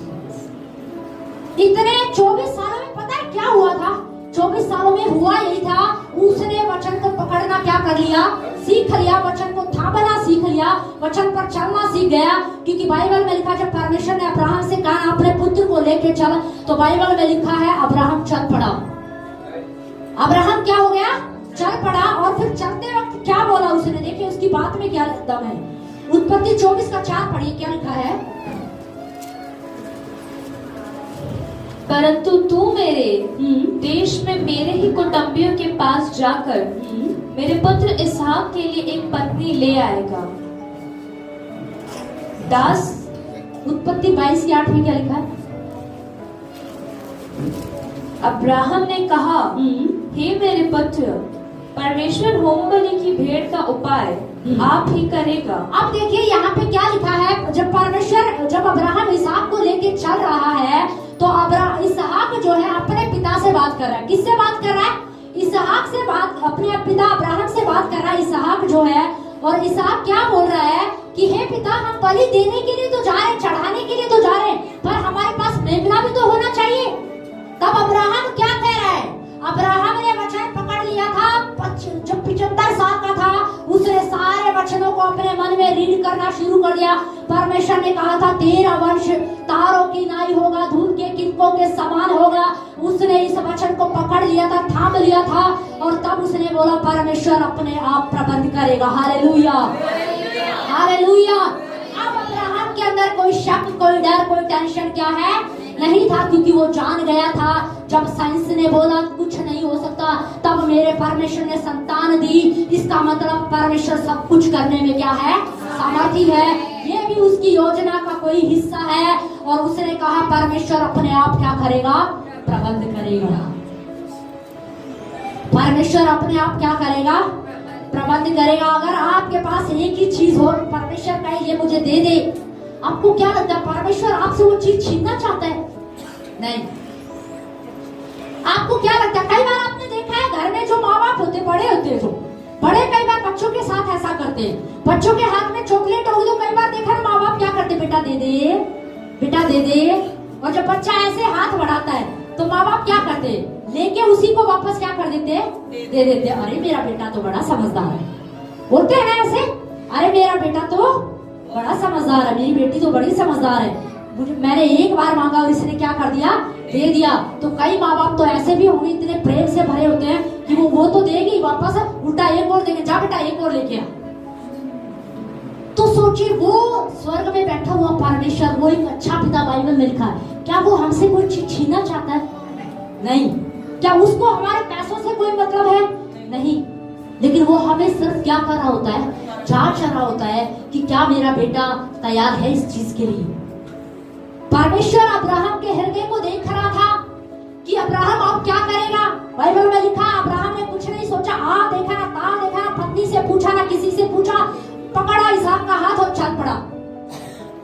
इतने 24 सालों में पता है क्या हुआ था, 24 सालों में हुआ यही था, उसने वचन को पकड़ना का क्या कर लिया, सीख लिया, वचन को थामना सीख लिया, वचन पर चलना सीख गया। क्योंकि बाइबल में लिखा जब परमेश्वर ने अब्राहम से कहा अपने पुत्र को लेके चल, तो बाइबल में लिखा है अब्राहम चल पड़ा। अब्राहम क्या हो गया, चल पड़ा। और फिर चलते वक्त क्या बोला उसने, देखिए उसकी बात में क्या दम है। उत्पत्ति 24:4 पढ़िए, क्या लिखा है। परंतु तू मेरे देश में मेरे ही कुटुंबियों के पास जाकर मेरे पुत्र इसहाक के लिए एक पत्नी ले आएगा। दास उत्पत्ति 22:8 में क्या लिखा है। अब्राहम ने कहा, हे मेरे पुत्र, परमेश्वर होम बलि की भेड़ का उपाय आप ही करेगा। अब देखिए यहाँ पे क्या लिखा है, जब अब्राहम इसहाक को लेके चल रहा है, तो इसहाक जो है अपने पिता से बात कर रहा है। किससे बात कर रहा है, इसहाक से बात, अपने पिता अब्राहम से बात कर रहा है इसहाक जो है। और इसहाक क्या बोल रहा है कि हे पिता, हम बलि देने के लिए तो जा रहे, चढ़ाने के लिए तो जा रहे, पर हमारे पास मेमना भी तो होना चाहिए। तब अब्राहम क्या कह रहा है, अब्राहम ने वचन पकड़ लिया था, जब 75 साल का था, उसने सारे वचनों को अपने मन में रीड करना शुरू कर दिया। परमेश्वर ने कहा था 13 वंश तारों की नाई होगा, धूल के किनकों के समान होगा। उसने इस वचन को पकड़ लिया था, थाम लिया था, और तब उसने बोला परमेश्वर अपने आप प्रबंध करेगा। Hallelujah, hallelujah. अब अब्राहम के अंदर कोई शक, कोई डर, कोई टेंशन क्या है नहीं था, क्योंकि वो जान गया था जब साइंस ने बोला कुछ नहीं हो सकता, तब मेरे परमेश्वर ने संतान दी। इसका मतलब परमेश्वर सब कुछ करने में क्या है, सामर्थी है। ये भी उसकी योजना का कोई हिस्सा है। और उसने कहा परमेश्वर अपने आप क्या करेगा, प्रबंध करेगा। परमेश्वर अपने आप क्या करेगा, प्रबंध करेगा। अगर आपके पास एक ही चीज हो, परमेश्वर कहे ये मुझे दे दे, आपको क्या लगता है परमेश्वर आपसे वो चीज छीनना चाहता है? नहीं। आपको क्या लगता है, कई बार आपने देखा है घर में जो माँ बाप होते, बड़े होते, जो बड़े कई बार बच्चों के साथ ऐसा करते हैं। बच्चों के हाथ में चॉकलेट होगी तो कई बार देखा है माँ बाप क्या करते, बेटा दे दे, बेटा दे दे। और जब बच्चा ऐसे हाथ बढ़ाता है तो माँ बाप क्या करते, लेके उसी को वापस क्या कर देते, दे देते। अरे मेरा बेटा तो बड़ा समझदार है, बोलते हैं ना ऐसे, अरे मेरा बेटा तो बड़ा समझदार है, मेरी बेटी तो बड़ी समझदार है। मैंने एक बार मांगा और इसने क्या कर दिया, दे दिया। तो कई माँ बाप तो ऐसे भी होंगे, इतने प्रेम से भरे होते हैं कि वो तो देगी, वापस उल्टा एक और देंगे, जा बेटा एक और लेके आ। तो सोचिए वो स्वर्ग में बैठा हुआ परमेश्वर, वो एक अच्छा पिता, बाइबल में लिखा है, क्या वो हमसे कोई चीज छीनना चाहता है? नहीं। क्या उसको हमारे पैसों से कोई मतलब है? नहीं। लेकिन वो हमें सिर्फ क्या कर रहा होता है, जांच रहा होता है कि क्या मेरा बेटा तैयार है इस चीज के लिए। परमेश्वर अब्राहम के हृदय को देख रहा था कि अब्राहम अब क्या करेगा। बाइबल में लिखा अब्राहम ने कुछ नहीं सोचा, आ देखा ना, ता देखा ना, पत्नी से पूछा ना, किसी से पूछा, पकड़ा इसहाक का हाथ और चल पड़ा।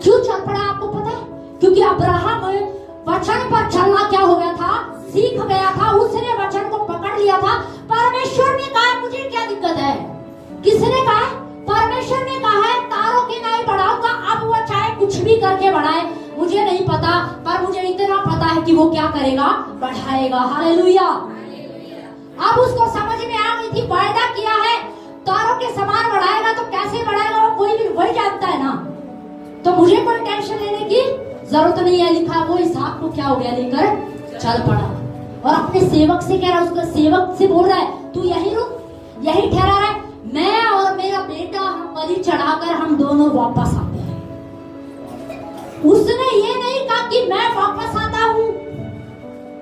क्यों चल पड़ा आपको पता है? क्योंकि अब्राहम वचन पर चलना क्या हो गया था, सीख गया था। उसने वचन को पकड़ लिया था। परमेश्वर ने कहा मुझे क्या दिक्कत है, किसने कहा? परमेश्वर ने कहा है तारों की नाई बढ़ाऊंगा। अब वो चाहे कुछ भी करके बढ़ाए, मुझे नहीं पता, पर मुझे इतना पता है कि वो क्या करेगा, बढ़ाएगा। हालेलुया। अब उसको समझ में आ गई थी, वायदा किया है तारों के समान बढ़ाएगा, तो कैसे बढ़ाएगा वो कोई भी वही जानता है ना। तो मुझे कोई टेंशन लेने की जरूरत नहीं है। लिखा वो इसहाक को क्या हो गया, लेकर चल पड़ा। और अपने सेवक से कह रहा है, उसका सेवक से बोल रहा है तू यही रुक, यही ठहरा रहा है, मैं और मेरा बेटा हम बलि चढ़ाकर हम दोनों वापस आते हैं। उसने ये नहीं कहा कि मैं वापस आता हूं,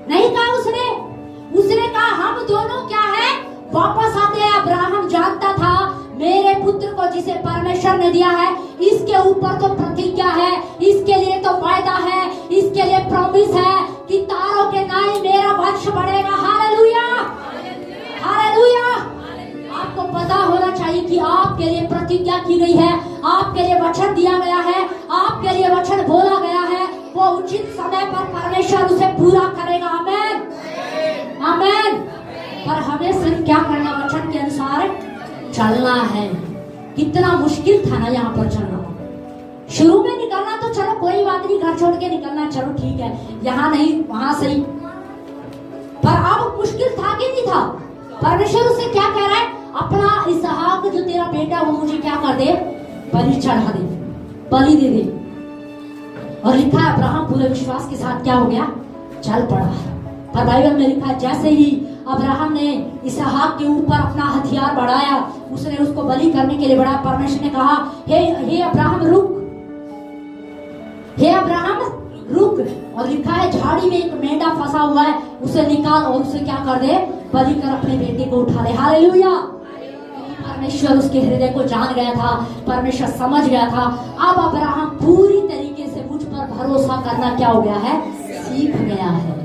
नहीं कहा उसने कहा हम दोनों क्या है, वापस आते हैं। अब्राहम जानता था मेरे पुत्र को जिसे परमेश्वर ने दिया है, इसके ऊपर तो प्रतिज्ञा है, इसके लिए तो वायदा है, इसके लिए प्रॉमिस है कि तारों के नाई मेरा वंश बढ़ेगा। Hallelujah, hallelujah. आपको पता होना चाहिए कि आपके लिए प्रतिज्ञा की गई है, आपके लिए वचन दिया गया है, आपके लिए वचन बोला गया है, वो उचित समय पर परमेश्वर उसे पूरा करेगा। आमीन, आमीन। पर हमें सिर्फ क्या करना, वचन के अनुसार चलना है। कितना मुश्किल था ना यहाँ पर चलना। शुरू में निकलना तो चलो कोई बात नहीं, घर छोड़ के निकलना चलो ठीक है, यहाँ नहीं वहां सही, पर अब मुश्किल था कि नहीं था? परमेश्वर उसे क्या कह रहा है, अपना इसहाक जो तेरा बेटा वो मुझे क्या कर दे, बलि चढ़ा दे, बलि दे दे। और लिखा है अब्राहम पूरे विश्वास के साथ क्या हो गया, चल पड़ा। पर बाइबल में लिखा है जैसे ही अब्राहम ने इसहाक के ऊपर अपना हथियार बढ़ाया, उसने उसको बलि करने के लिए बढ़ाया, परमेश्वर ने कहा हे अब्राहम रुक, हे अब्राहम रुक। और लिखा है झाड़ी में एक मेंढा फंसा हुआ है, उसे निकाल और उसे क्या कर दे, बलि कर अपने बेटे को उठा ले। हालेलुया। परमेश्वर उसके हृदय को जान गया था, परमेश्वर समझ गया था। अब अब्राहम पूरी तरीके से मुझ पर भरोसा करना क्या हो गया है, सीख गया है।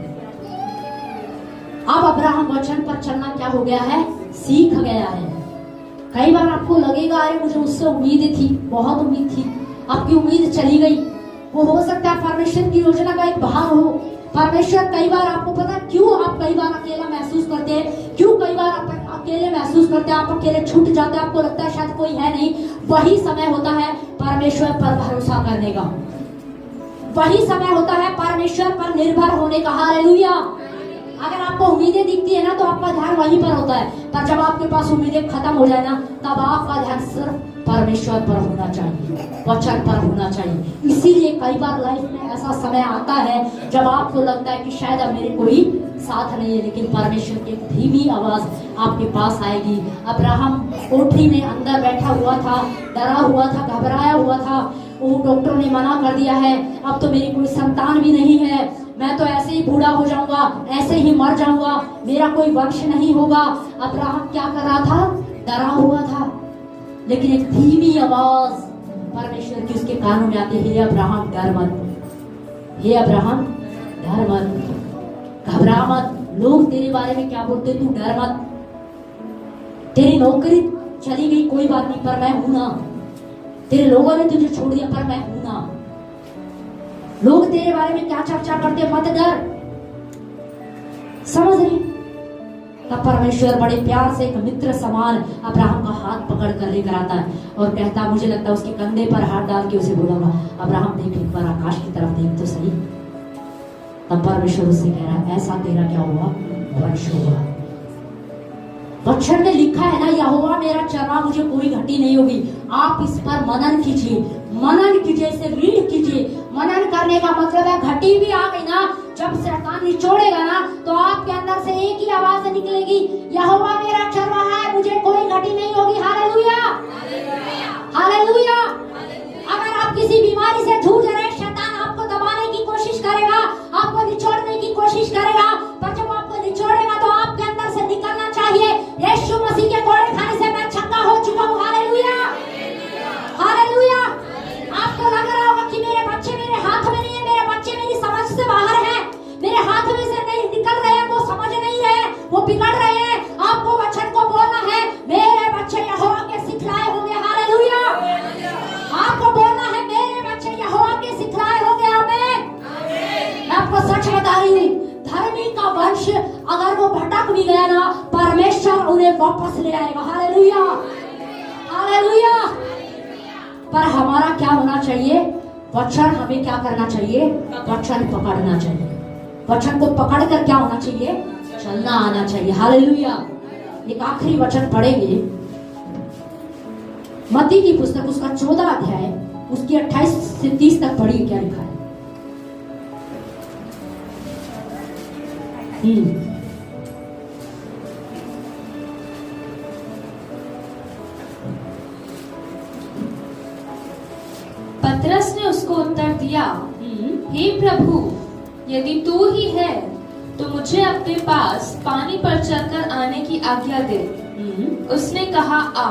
अब अब्राहम वचन पर चलना क्या हो गया है, सीख गया है। कई बार आपको लगेगा अरे मुझे उससे उम्मीदें थी, बहुत उम्मीद थी, आपकी उम्मीद चली गई। वो हो सकता है परमेश्वर की योजना का एक भाग हो। परमेश्वर कई बार आपको पता क्यों आप कई बार अकेला महसूस करते हैं, क्यों कई बार आप अकेले महसूस करते हैं, आप अकेले छूट जाते हैं, आपको लगता है शायद कोई है नहीं। वही समय होता है परमेश्वर पर भरोसा करने का, वही समय होता है परमेश्वर पर निर्भर होने का। हालेलुया। अगर आपको उम्मीदें दिखती है ना तो आपका ध्यान वहीं पर होता है, पर जब आपके पास उम्मीदें खत्म हो जाए ना तब आपका ध्यान सिर्फ परमेश्वर पर होना चाहिए, वचन पर होना चाहिए। इसीलिए कई बार लाइफ में ऐसा समय आता है जब आपको लगता है कि शायद अब मेरे कोई साथ नहीं है, लेकिन परमेश्वर की एक धीमी आवाज आपके पास आएगी। अब्राहम कोठरी में अंदर बैठा हुआ था, डरा हुआ था, घबराया हुआ था। वो डॉक्टर ने मना कर दिया है, अब तो मेरी कोई संतान भी नहीं है, मैं तो ऐसे ही बूढ़ा हो जाऊंगा, ऐसे ही मर जाऊंगा, मेरा कोई वंश नहीं होगा। अब्राहम क्या कर रहा था, डरा हुआ था। लेकिन एक धीमी आवाज परमेश्वर की उसके कानों में आती है, हे अब्राहम डर मत, हे अब्राहम डर मत, घबरा मत। लोग तेरे बारे में क्या बोलते, तू डर मत। तेरी नौकरी चली गई कोई बात नहीं, पर मैं हूं ना। तेरे लोगों ने तुझे छोड़ दिया, पर मैं हूं ना। लोग तेरे बारे में क्या चर्चा करते, मत डर। समझ रही? तब परमेश्वर बड़े प्यार से एक मित्र समान अब्राहम का हाथ पकड़ कर लेकर आता है और कहता, मुझे लगता है उसके कंधे पर हाथ डाल के उसे बोलूंगा, अब्राहम देख एक बार आकाश की तरफ देख तो सही। तब परमेश्वर उससे कह रहा है, ऐसा तेरा क्या हुआ, वंश हुआ। वचन में लिखा है ना, यहोवा मेरा चरवाहा, मुझे कोई घटी नहीं होगी। आप इस पर मनन कीजिए, मनन कीजिए, इसे रीड कीजिए। मनन करने का मतलब है घटी भी आ गई ना, जब शैतान निचोड़ेगा ना तो आपके अंदर से एक ही आवाज निकलेगी, यहोवा मेरा चरवाहा है, मुझे कोई घटी नहीं होगी। Hallelujah, hallelujah. अगर आप किसी बीमारी से जूझ रहे, शैतान आपको दबाने की कोशिश करेगा, आपको निचोड़ने की कोशिश करेगा, पर जब आपको निचोड़ेगा तो आपके अंदर से निकलना चाहिए, यीशु मसीह के कोड़े खाने से मैं छक्का हो चुका हूँ। Hallelujah, hallelujah. आपको लग रहा होगा कि मेरे बच्चे मेरे हाथ में नहीं है, मेरे बच्चे मेरी समझ से बाहर है, मेरे हाथ में से नहीं निकल रहे हैं, वो समझ नहीं रहे, वो बिगड़ रहे हैं। आपको वचन को बोलना है, मेरे बच्चे यहोवा के सिखलाए होंगे। हालेलुया। आपको बोलना है, मेरे बच्चे यहोवा के सिखलाए होंगे। आमीन। मैं आपको सच बता रही हूँ, धर्मी का वंश अगर वो भटक भी गया ना, परमेश्वर उन्हें वापस ले आएगा। Hallelujah, hallelujah. पर हमारा क्या होना चाहिए, वचन हमें क्या करना चाहिए, वचन पकड़ना चाहिए। वचन को पकड़कर क्या होना चाहिए, चलना आना चाहिए। हालेलुया। एक आखिरी वचन पढ़ेंगे, मत्ती की पुस्तक उसका 14 अध्याय उसकी 28 से 30 तक पढ़िए, क्या लिखा है। पतरस ने उसको उत्तर दिया, हे प्रभु, यदि तू ही है तो मुझे अपने पास पानी पर चलकर आने की आज्ञा दे। उसने कहा, आ।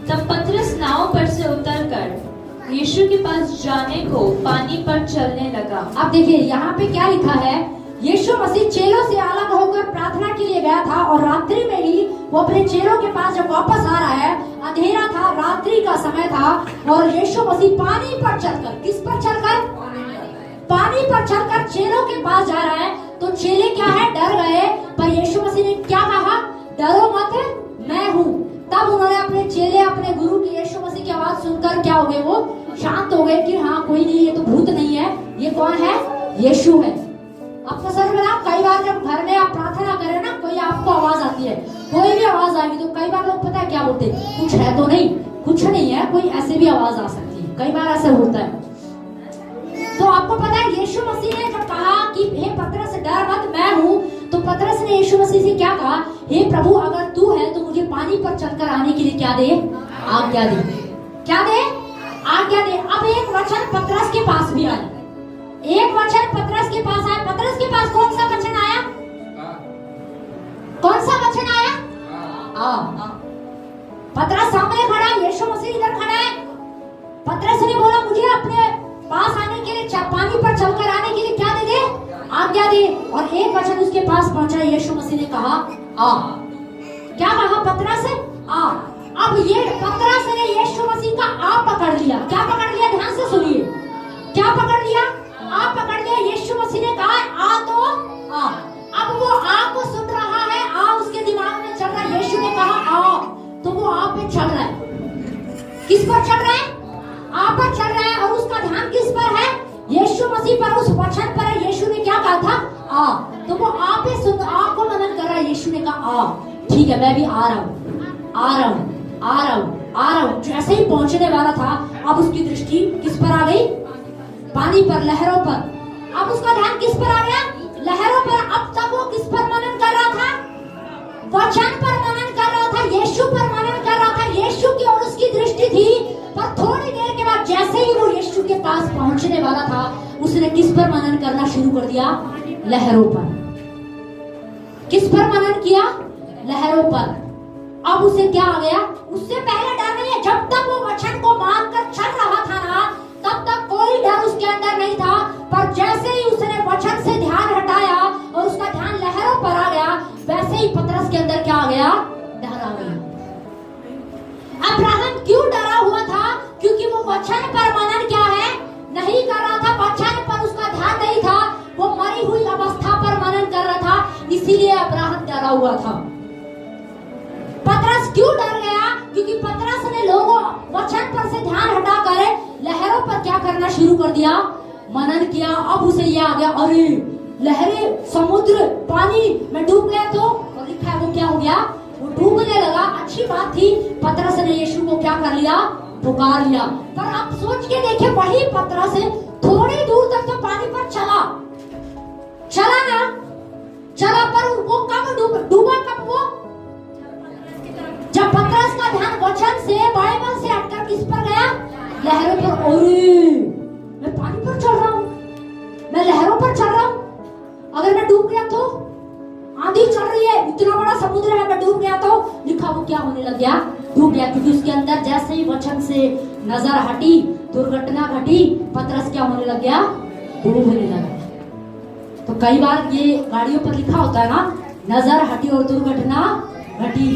तब पतरस नाव पर से उतरकर यीशु के पास जाने को पानी पर चलने लगा। अब देखिए यहाँ पे क्या लिखा है, यीशु मसीह चेलों से अलग होकर प्रार्थना के लिए गया था और रात्रि में ही वो अपने चेलों के पास जब वापस आ रहा है, अंधेरा था, रात्रि का समय था, और यीशु मसीह पानी पर चलकर, किस पर चलकर, पानी पर चलकर चेलों के पास जा रहा है। तो चेले क्या है, डर गए, पर यीशु मसीह ने क्या कहा, डरो मत, मैं हूँ। तब उन्होंने अपने चेले, अपने गुरु की यीशु मसीह की आवाज सुनकर क्या हो गए, वो शांत हो गए कि हाँ कोई नहीं, ये तो भूत नहीं है, ये कौन है, यीशु है। आपको सच में ना, कई बार जब घर में आप प्रार्थना करें ना, कोई आपको आवाज आती है, कोई भी आवाज आएगी तो कई बार लोग पता है क्या बोलते हैं, कुछ है तो नहीं, कुछ नहीं है, कोई ऐसे भी आवाज आ सकती है, कई बार ऐसा होता है। तो आपको पता है यीशु मसीह ने जब कहा कि हे पतरस डर मत, मैं हूँ, तो पतरस ने यीशु मसीह से क्या कहा, हे प्रभु अगर तू है तो मुझे पानी पर चलकर आने के लिए क्या दे, आज्ञा दे, क्या दे, आज्ञा दे। अब एक वचन पतरस के पास भी आया, एक वचन पतरस के पास आया। पतरस के पास कौन सा वचन आया, कौन सा वचन आया, पतरस सामने खड़ा है, यीशु मसीह इधर खड़ा है। पतरस ने बोला मुझे अपने पास आने के लिए, पानी पर चलकर आने के लिए क्या दे, आज्ञा दे। और एक वचन उसके पास पहुंचा, यीशु मसीह ने कहा आ। क्या कहा पतरस, आ। अब ये पतरस ने यीशु मसीह का आ पकड़ लिया। क्या पकड़ लिया, ध्यान से सुनिए, क्या पकड़ लिया, आ पकड़ लिया। यीशु मसीह ने कहा आ तो आ। अब वो आ को सुन रहा है, आ उसके दिमाग में चल रहा है। यीशु ने कहा आ, तो वो आ पे चल रहा है। किस पर चल रहा है, आ पर चल रहा है। और उसका ध्यान किस पर है, यीशु मसीह पर, उस वचन पर है। यीशु ने क्या कहा था, आ, तो वो आ पे सुन, आ को मनन कर रहा है। यीशु ने कहा आ, ठीक है मैं भी आ रहा हूँ, आ रहा हूँ, आ रहा हूँ, आ रहा हूँ। जैसे ही पहुंचने वाला था, अब उसकी दृष्टि किस पर आ गई, पानी पर, लहरों पर। अब उसका ध्यान किस पर आ गया, लहरों पर। अब तक वो किस पर मनन कर रहा था, वचन पर मनन कर रहा था, यीशु पर मनन कर रहा था। यीशु की ओर उसकी दृष्टि थी। पर थोड़ी देर के बाद जैसे ही वो यीशु के पास पहुंचने वाला था, उसने किस पर मनन करना शुरू कर दिया, लहरों पर। किस पर मनन किया, लहरों पर। अब उसे क्या आ गया, उससे पहले डर नहीं है। जब तक वो वचन को मानकर चल रहा था ना, तब तक कोई डर उसके अंदर नहीं था। पर जैसे ही उसने वचन से ध्यान हटाया और उसका ध्यान लहरों पर आ गया, वैसे ही पतरस के अंदर क्या आ गया, डर आ गया। अब्राहम क्यों डरा हुआ था, क्योंकि वो वचन पर मनन क्या है, नहीं कर रहा था। वचन पर उसका ध्यान नहीं था, वो मरी हुई अवस्था पर मनन कर रहा था। इसीलिए अब्राहम डरा हुआ था। पतरस क्यों डर गया, क्योंकि पतरस ने लोगों वचन पर से ध्यान हटाकर लहरों पर क्या करना शुरू कर दिया, मनन किया। अब उसे यह आ गया, अरे लहरें, समुद्र, पानी में डूब गया। तो लिखा है वो क्या हो गया, वो डूबने लगा। अच्छी बात थी, पतरस ने यीशु को क्या कर लिया, पुकार लिया। पर आप सोच के देखे, वही पतरस थोड़ी दूर तक तो पानी पर चला ना, चला, पर वो कब डूबा कब वो, जब पतरस का ध्यान वचन से, बाइबल से हटकर किस पर गया, लहरों पर। ओरे मैं पानी पर चल रहा हूँ, मैं लहरों पर चल रहा हूँ, अगर मैं डूब गया तो, आंधी चल रही है, इतना बड़ा समुद्र है, मैं डूब गया तो। लिखा वो क्या होने लग गया, डूब गया। क्योंकि उसके अंदर जैसे ही वचन से नजर हटी, दुर्घटना घटी, पतरस क्या होने लग गया, डूबने लगा। तो कई बार ये गाड़ियों पर लिखा होता है ना, नजर हटी और दुर्घटना घटी।